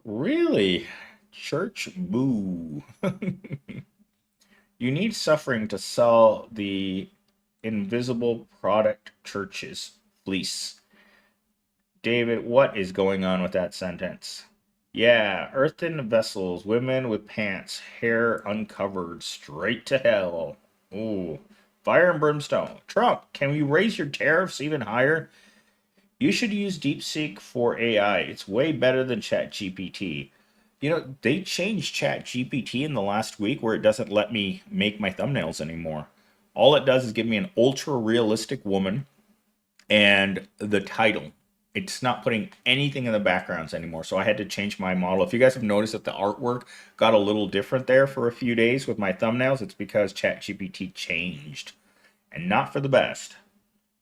Speaker 1: Really? Church boo. You need suffering to sell the invisible product churches fleece. David, what is going on with that sentence? Yeah, earthen vessels, women with pants, hair uncovered, straight to hell. Ooh, fire and brimstone. Trump, can we raise your tariffs even higher? You should use DeepSeek for AI. It's way better than ChatGPT. You know, they changed ChatGPT in the last week where it doesn't let me make my thumbnails anymore. All it does is give me an ultra realistic woman and the title. It's not putting anything in the backgrounds anymore, so I had to change my model. If you guys have noticed that the artwork got a little different there for a few days with my thumbnails, it's because ChatGPT changed, and not for the best.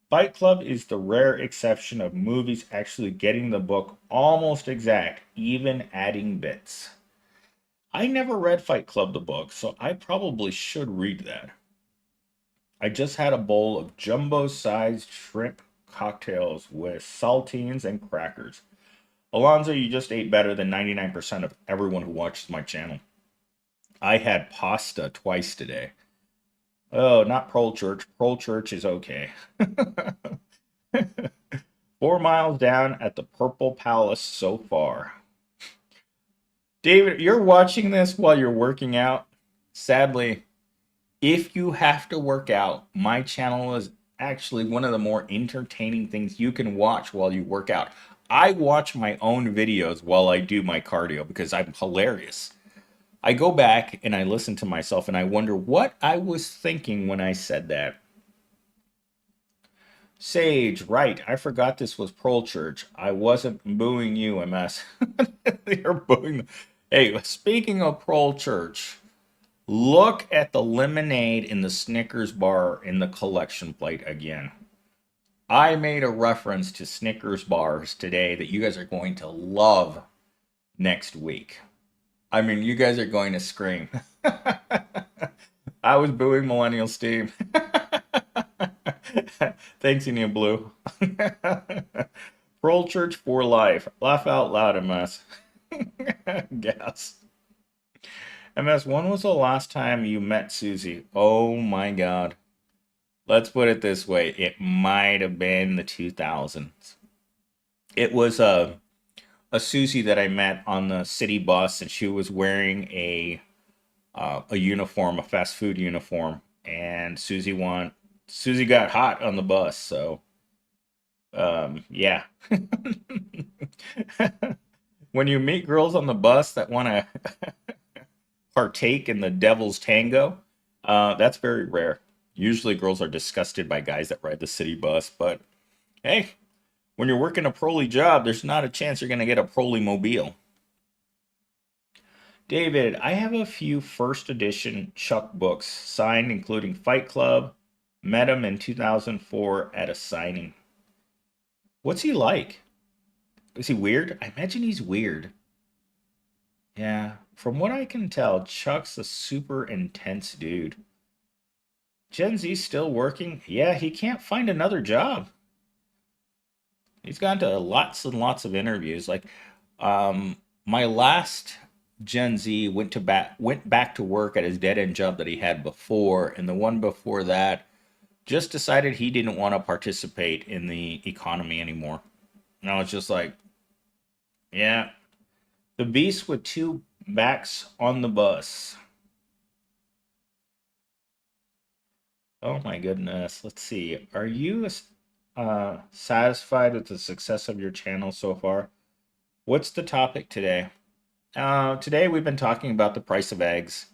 Speaker 1: Fight Club is the rare exception of movies actually getting the book almost exact, even adding bits. I never read Fight Club the book, so I probably should read that. I just had a bowl of jumbo-sized shrimp cocktails with saltines and crackers. Alonzo, you just ate better than 99% of everyone who watches my channel. I had pasta twice today. Oh, not Prole Church. Prole Church is okay. 4 miles down at the Purple Palace so far. David, you're watching this while you're working out. Sadly, if you have to work out, my channel is actually one of the more entertaining things you can watch while you work out. I watch my own videos while I do my cardio because I'm hilarious. I go back and I listen to myself and I wonder what I was thinking when I said that. Sage, right. I forgot this was Prole Church. I wasn't booing you, MS. You're booing. Hey, speaking of Prole Church, look at the lemonade in the Snickers bar in the collection plate again. I made a reference to Snickers bars today that you guys are going to love next week. I mean, you guys are going to scream. I was booing Millennial Steve. Thanks, Indian Blue. Prole Church for life. Laugh out loud, MS. Gas. MS, when was the last time you met Susie? Oh my God. Let's put it this way. It might have been the 2000s. It was a Susie that I met on the city bus, and she was wearing a uniform, a fast food uniform, and Susie got hot on the bus, so yeah. When you meet girls on the bus that want to partake in the devil's tango, that's very rare. Usually girls are disgusted by guys that ride the city bus, but hey, when you're working a prole job, there's not a chance you're going to get a prole mobile. David, I have a few first edition Chuck books signed, including Fight Club. Met him in 2004 at a signing. What's he like? Is he weird? I imagine he's weird. Yeah, from what I can tell, Chuck's a super intense dude. Gen Z's still working? Yeah, he can't find another job. He's gone to lots and lots of interviews. Like, my last Gen Z went back to work at his dead end job that he had before, and the one before that just decided he didn't want to participate in the economy anymore. And I was just like, yeah, the beast with two backs on the bus. Oh my goodness. Let's see. Are you satisfied with the success of your channel so far? What's the topic today? Today we've been talking about the price of eggs.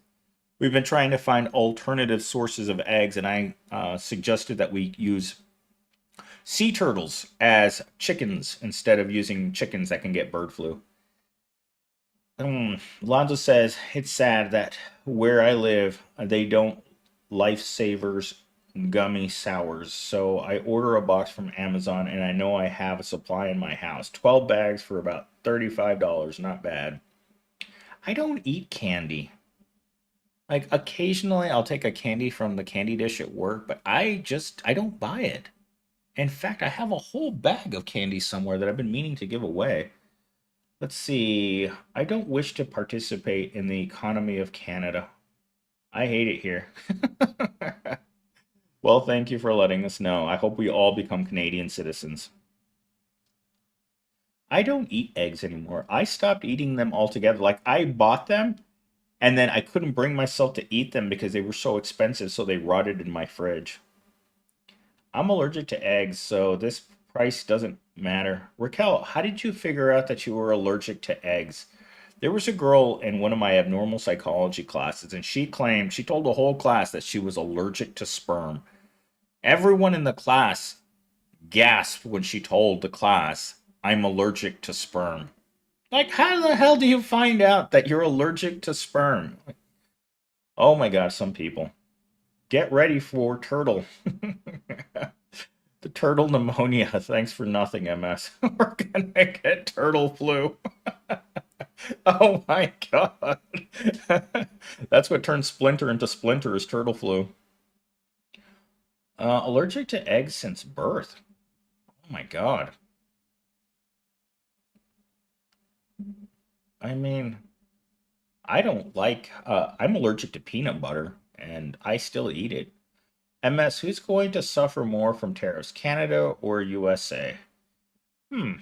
Speaker 1: We've been trying to find alternative sources of eggs, and I suggested that we use sea turtles as chickens instead of using chickens that can get bird flu. Lonzo says, it's sad that where I live, they don't lifesavers gummy sours. So I order a box from Amazon, and I know I have a supply in my house. 12 bags for about $35. Not bad. I don't eat candy. Like occasionally I'll take a candy from the candy dish at work, but I don't buy it. In fact, I have a whole bag of candy somewhere that I've been meaning to give away. Let's see. I don't wish to participate in the economy of Canada. I hate it here. Well, thank you for letting us know. I hope we all become Canadian citizens. I don't eat eggs anymore. I stopped eating them altogether. Like, I bought them, and then I couldn't bring myself to eat them because they were so expensive, so they rotted in my fridge. I'm allergic to eggs, so this price doesn't matter. Raquel, how did you figure out that you were allergic to eggs? There was a girl in one of my abnormal psychology classes, and she told the whole class that she was allergic to sperm. Everyone in the class gasped when she told the class, I'm allergic to sperm. Like, how the hell do you find out that you're allergic to sperm? Oh my God, some people. Get ready for turtle. The turtle pneumonia. Thanks for nothing, MS. We're gonna get turtle flu. Oh my God. That's what turns Splinter into Splinter is turtle flu. Allergic to eggs since birth. Oh my God. I mean, I don't like, I'm allergic to peanut butter and I still eat it. MS, who's going to suffer more from tariffs, Canada or USA? Hmm.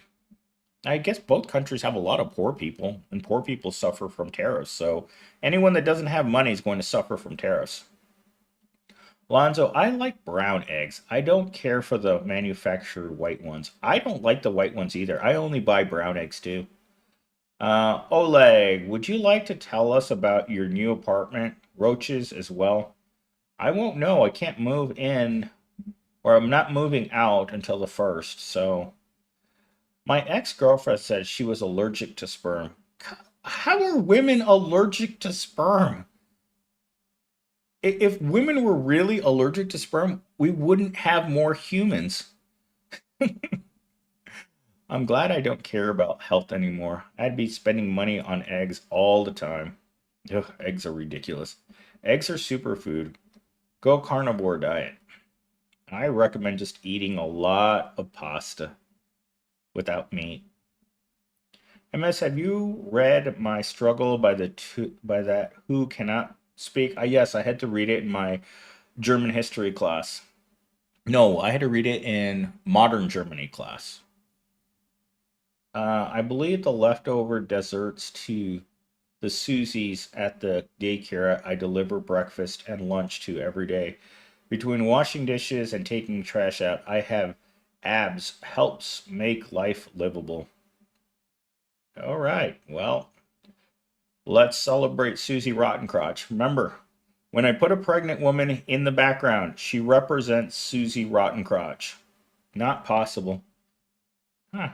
Speaker 1: I guess both countries have a lot of poor people, and poor people suffer from tariffs. So anyone that doesn't have money is going to suffer from tariffs. Lonzo, I like brown eggs. I don't care for the manufactured white ones. I don't like the white ones either. I only buy brown eggs too. Oleg, would you like to tell us about your new apartment? Roaches as well. I won't know. I can't move in or I'm not moving out until the 1st. So my ex-girlfriend said she was allergic to sperm. How are women allergic to sperm? If women were really allergic to sperm, we wouldn't have more humans. I'm glad I don't care about health anymore. I'd be spending money on eggs all the time. Ugh, eggs are ridiculous. Eggs are superfood. Go carnivore diet. I recommend just eating a lot of pasta without meat. MS, have you read My Struggle by by that Who Cannot Speak? Yes, I had to read it in my German history class. No, I had to read it in modern Germany class. I believe the leftover desserts to the Susies at the daycare I deliver breakfast and lunch to every day. Between washing dishes and taking trash out, I have abs. Helps make life livable. All right, well, let's celebrate Susie Rottencrotch. Remember, when I put a pregnant woman in the background, she represents Susie Rottencrotch. Not possible. Huh.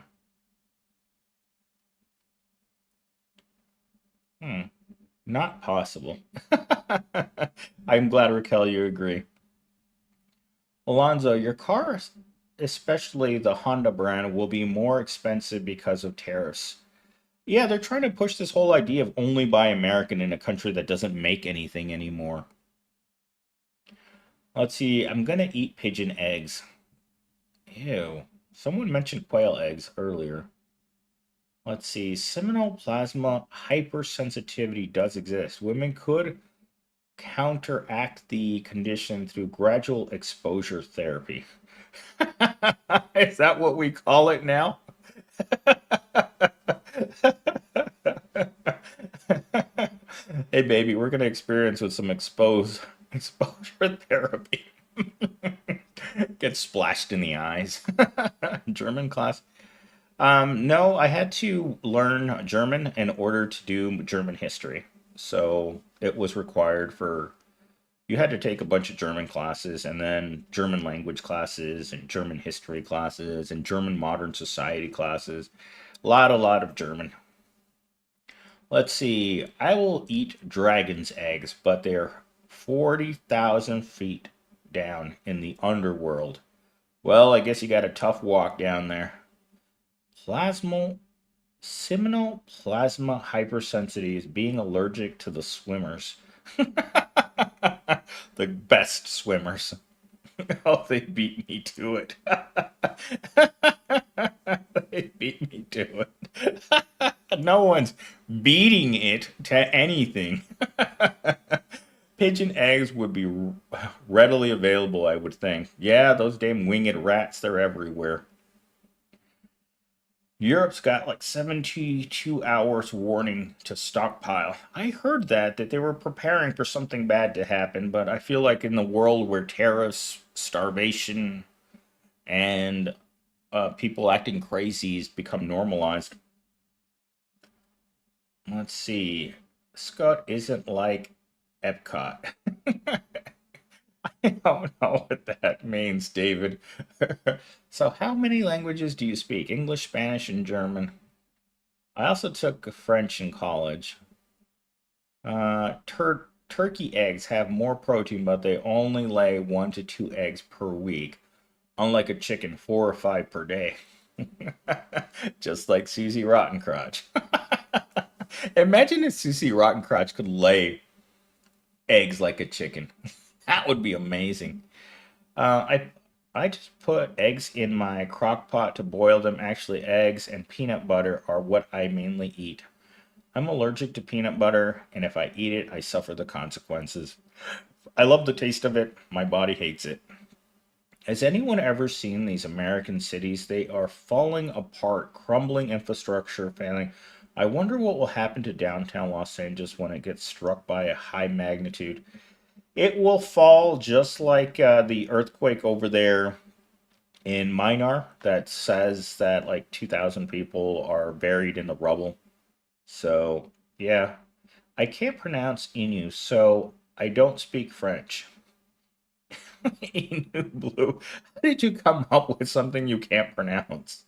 Speaker 1: Hmm. Not possible. I'm glad, Raquel, you agree. Alonzo, your car, especially the Honda brand, will be more expensive because of tariffs. Yeah, they're trying to push this whole idea of only buy American in a country that doesn't make anything anymore. Let's see, I'm gonna eat pigeon eggs. Ew. Someone mentioned quail eggs earlier. Let's see, seminal plasma hypersensitivity does exist. Women could counteract the condition through gradual exposure therapy. Is that what we call it now? Hey baby, we're gonna experience with some exposure therapy. Get splashed in the eyes. German class. No, I had to learn German in order to do German history. So it was required for you had to take a bunch of German classes and then German language classes and German history classes and German modern society classes. A lot of German. Let's see. I will eat dragon's eggs, but they're 40,000 feet down in the underworld. Well, I guess you got a tough walk down there. Plasmal, seminal plasma hypersensitivity is being allergic to the swimmers. The best swimmers. Oh, they beat me to it. They beat me to it. No one's beating it to anything. Pigeon eggs would be readily available, I would think. Yeah, those damn winged rats, they're everywhere. Europe's got like 72 hours warning to stockpile. I heard that they were preparing for something bad to happen, but I feel like in the world where tariffs, starvation, and people acting crazy has become normalized. Let's see. Scott isn't like Epcot. I don't know what that means, David. So, how many languages do you speak? English, Spanish, and German. I also took French in college. Turkey eggs have more protein, but they only lay 1 to 2 eggs per week, unlike a chicken, 4 or 5 per day. Just like Susie Rottencrotch. Imagine if Susie Rottencrotch could lay eggs like a chicken. That would be amazing. I just put eggs in my crock pot to boil them. Actually, eggs and peanut butter are what I mainly eat. I'm allergic to peanut butter, and if I eat it, I suffer the consequences. I love the taste of it. My body hates it. Has anyone ever seen these American cities? They are falling apart, crumbling infrastructure, failing. I wonder what will happen to downtown Los Angeles when it gets struck by a high magnitude. It will fall just like the earthquake over there in Minar that says that like 2,000 people are buried in the rubble. So, yeah, I can't pronounce Inu, so I don't speak French. Inu Blue. How did you come up with something you can't pronounce?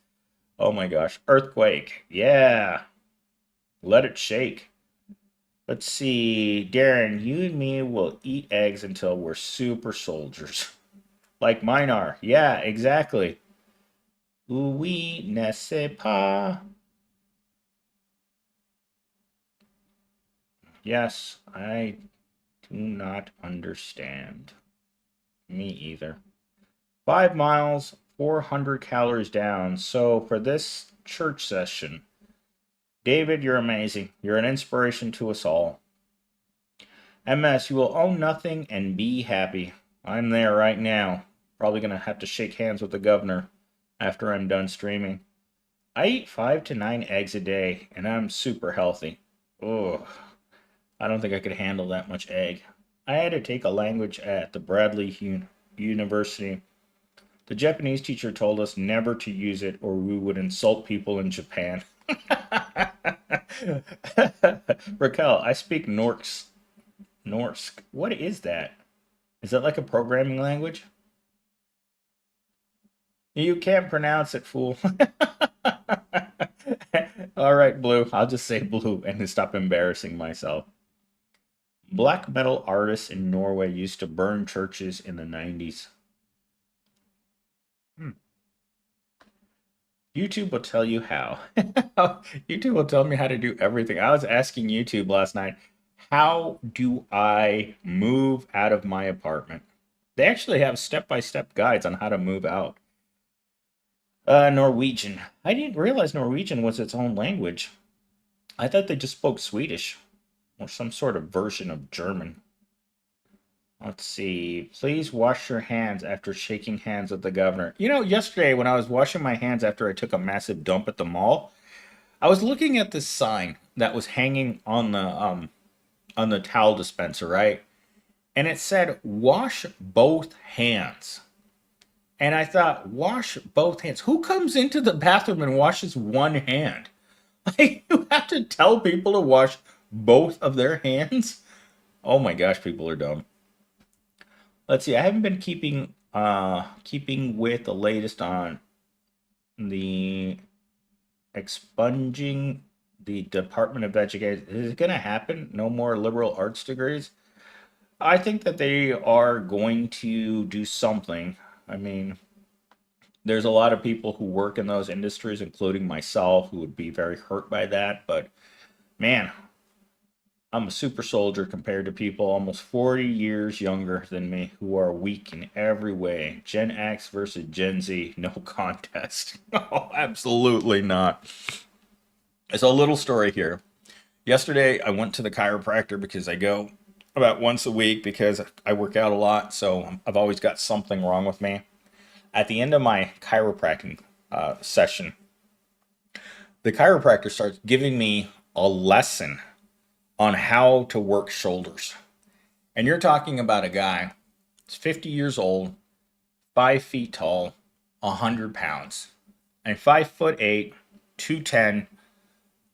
Speaker 1: Oh my gosh. Earthquake. Yeah. Let it shake. Let's see. Darren, you and me will eat eggs until we're super soldiers. Like mine are. Yeah, exactly. Oui, ne sais pas. Yes, I do not understand. Me either. 5 miles, 400 calories down. So for this church session, David, you're amazing. You're an inspiration to us all. MS, you will own nothing and be happy. I'm there right now. Probably going to have to shake hands with the governor after I'm done streaming. I eat 5 to 9 eggs a day, and I'm super healthy. Ugh, I don't think I could handle that much egg. I had to take a language at the Bradley University. The Japanese teacher told us never to use it or we would insult people in Japan. Raquel, I speak Norse. Norse. What is that? Is that like a programming language? You can't pronounce it, fool. All right, Blue. I'll just say Blue and stop embarrassing myself. Black metal artists in Norway used to burn churches in the 90s. Hmm. YouTube will tell you how. YouTube will tell me how to do everything. I was asking YouTube last night, how do I move out of my apartment? They actually have step-by-step guides on how to move out. Norwegian. I didn't realize Norwegian was its own language. I thought they just spoke Swedish or some sort of version of German. Let's see. Please wash your hands after shaking hands with the governor. You know, yesterday when I was washing my hands after I took a massive dump at the mall, I was looking at this sign that was hanging on the towel dispenser, right? And it said wash both hands. And I thought, wash both hands. Who comes into the bathroom and washes one hand? Like, you have to tell people to wash both of their hands? Oh my gosh, people are dumb. Let's see. I haven't been keeping with the latest on the expunging the Department of Education. Is it going to happen? No more liberal arts degrees? I think that they are going to do something. I mean, there's a lot of people who work in those industries, including myself, who would be very hurt by that. But man, I'm a super soldier compared to people almost 40 years younger than me who are weak in every way. Gen X versus Gen Z, no contest. No, absolutely not. It's a little story here. Yesterday, I went to the chiropractor because I go about once a week because I work out a lot, so I've always got something wrong with me. At the end of my chiropractic session, the chiropractor starts giving me a lesson on how to work shoulders. And you're talking about a guy that's 50 years old, 5 feet tall, 100 pounds, and 5'8", 210,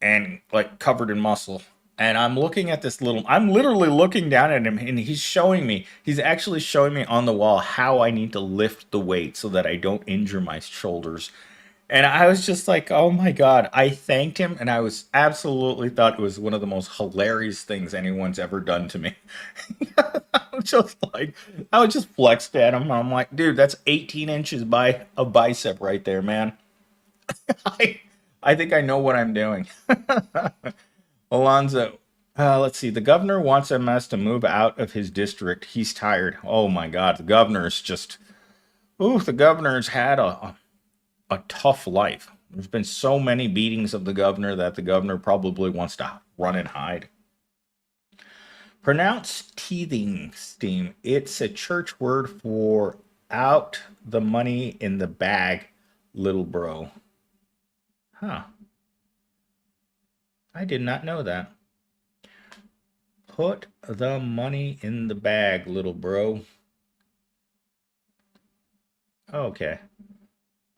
Speaker 1: and like covered in muscle. And I'm looking at this I'm literally looking down at him and he's actually showing me on the wall how I need to lift the weight so that I don't injure my shoulders. And I was just like, oh my God, I thanked him and I was absolutely thought it was one of the most hilarious things anyone's ever done to me. I was just flexed at him. I'm like, dude, that's 18 inches by a bicep right there, man. I, I think I know what I'm doing. Alonzo, let's see. The governor wants MS to move out of his district. He's tired. Oh my God, the governor's just. Ooh, the governor's had a tough life. There's been so many beatings of the governor that the governor probably wants to run and hide. Pronounce teething steam. It's a church word for out the money in the bag, little bro. Huh. I did not know that. Put the money in the bag, little bro. Okay.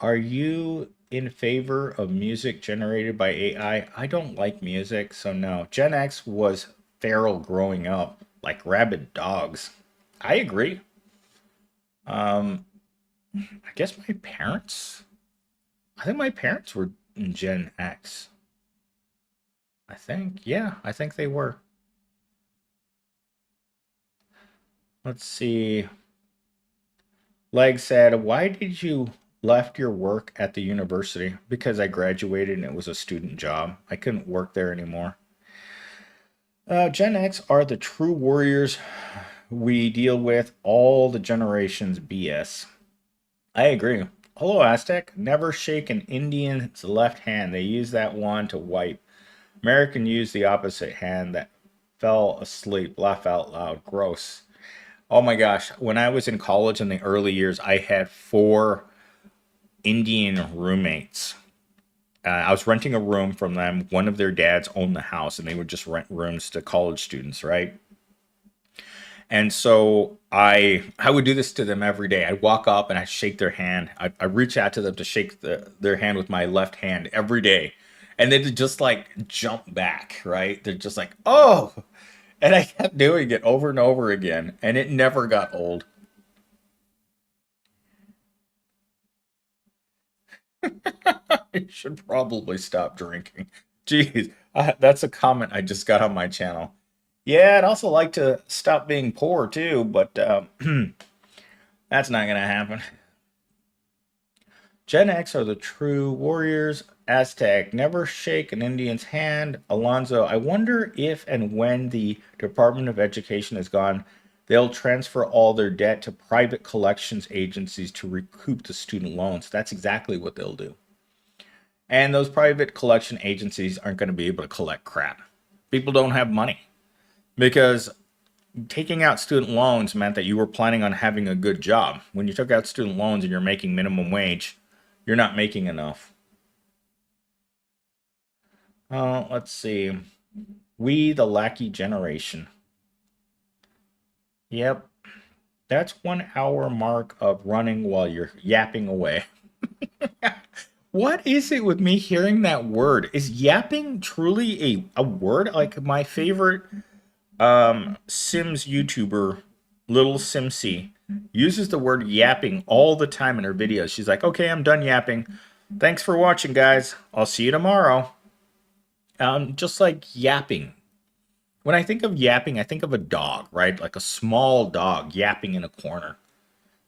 Speaker 1: Are you in favor of music generated by AI? I don't like music, so no. Gen X was feral growing up, like rabid dogs. I agree. Um, I guess my parents. I think my parents were in Gen X. I think, yeah, I think they were. Let's see. Leg said, "Why did you left your work at the university?" Because I graduated and it was a student job. I couldn't work there anymore. Gen X are the true warriors. We deal with all the generations BS. I agree. Hello, Aztec. Never shake an Indian's left hand. They use that one to wipe. American use the opposite hand that fell asleep. Laugh out loud. Gross. Oh my gosh. When I was in college in the early years, I had four Indian roommates. I was renting a room from them. One of their dads owned the house, and they would just rent rooms to college students, right? And so I would do this to them every day. I'd walk up and I'd shake their hand. I reach out to them to shake their hand with my left hand every day, and they'd just like jump back, right? They're just like, oh, and I kept doing it over and over again, and it never got old. I should probably stop drinking. Jeez, that's a comment I just got on my channel. Yeah, I'd also like to stop being poor too, but that's not gonna happen. Gen X are the true warriors. Aztec, never shake an Indian's hand. Alonzo, I wonder if and when the Department of Education is gone, they'll transfer all their debt to private collections agencies to recoup the student loans. That's exactly what they'll do. And those private collection agencies aren't going to be able to collect crap. People don't have money because taking out student loans meant that you were planning on having a good job. When you took out student loans and you're making minimum wage, you're not making enough. Let's see. We, the lackey generation. Yep. That's 1 hour mark of running while you're yapping away. What is it with me hearing that word? Is yapping truly a word? Like my favorite Sims YouTuber, Little Simsy, uses the word yapping all the time in her videos. She's like, okay, I'm done yapping. Thanks for watching, guys. I'll see you tomorrow. Just like yapping. When I think of yapping, I think of a dog, right? Like a small dog yapping in a corner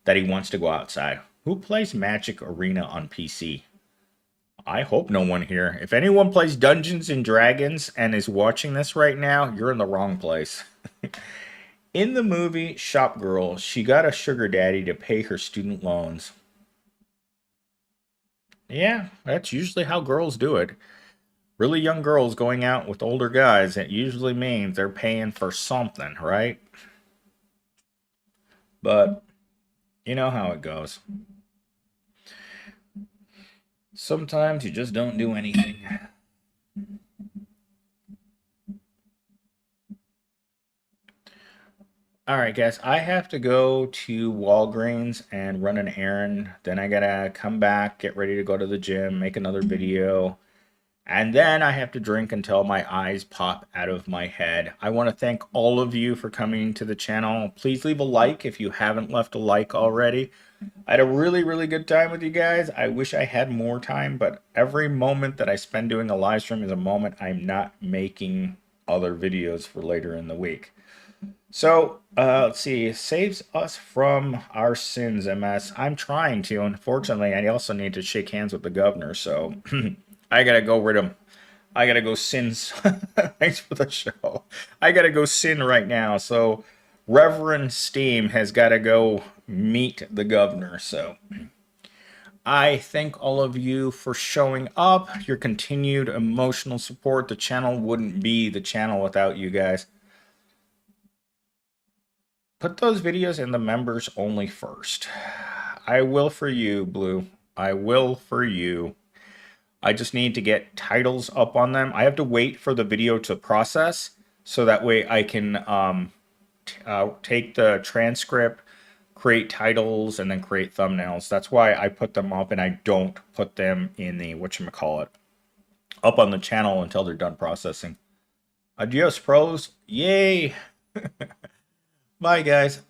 Speaker 1: that he wants to go outside. Who plays Magic Arena on PC? I hope no one here. If anyone plays Dungeons and Dragons and is watching this right now, you're in the wrong place. In the movie Shop Girl, she got a sugar daddy to pay her student loans. Yeah, that's usually how girls do it. Really young girls going out with older guys, it usually means they're paying for something, right? But you know how it goes. Sometimes you just don't do anything. All right, guys, I have to go to Walgreens and run an errand. Then I gotta come back, get ready to go to the gym, make another video. And then I have to drink until my eyes pop out of my head. I want to thank all of you for coming to the channel. Please leave a like if you haven't left a like already. I had a really, really good time with you guys. I wish I had more time, but every moment that I spend doing a live stream is a moment I'm not making other videos for later in the week. So, let's see. It saves us from our sins, MS. I'm trying to. Unfortunately, I also need to shake hands with the governor, so I gotta go rid of him. I gotta go sin. Thanks for the show. I gotta go sin right now. So, Reverend Steam has gotta go meet the governor. So, I thank all of you for showing up, your continued emotional support. The channel wouldn't be the channel without you guys. Put those videos in the members only first. I will for you, Blue. I will for you. I just need to get titles up on them. I have to wait for the video to process so that way I can take the transcript, create titles, and then create thumbnails. That's why I put them up and I don't put them in the whatchamacallit up on the channel until they're done processing. Adios, pros. Yay. Bye, guys.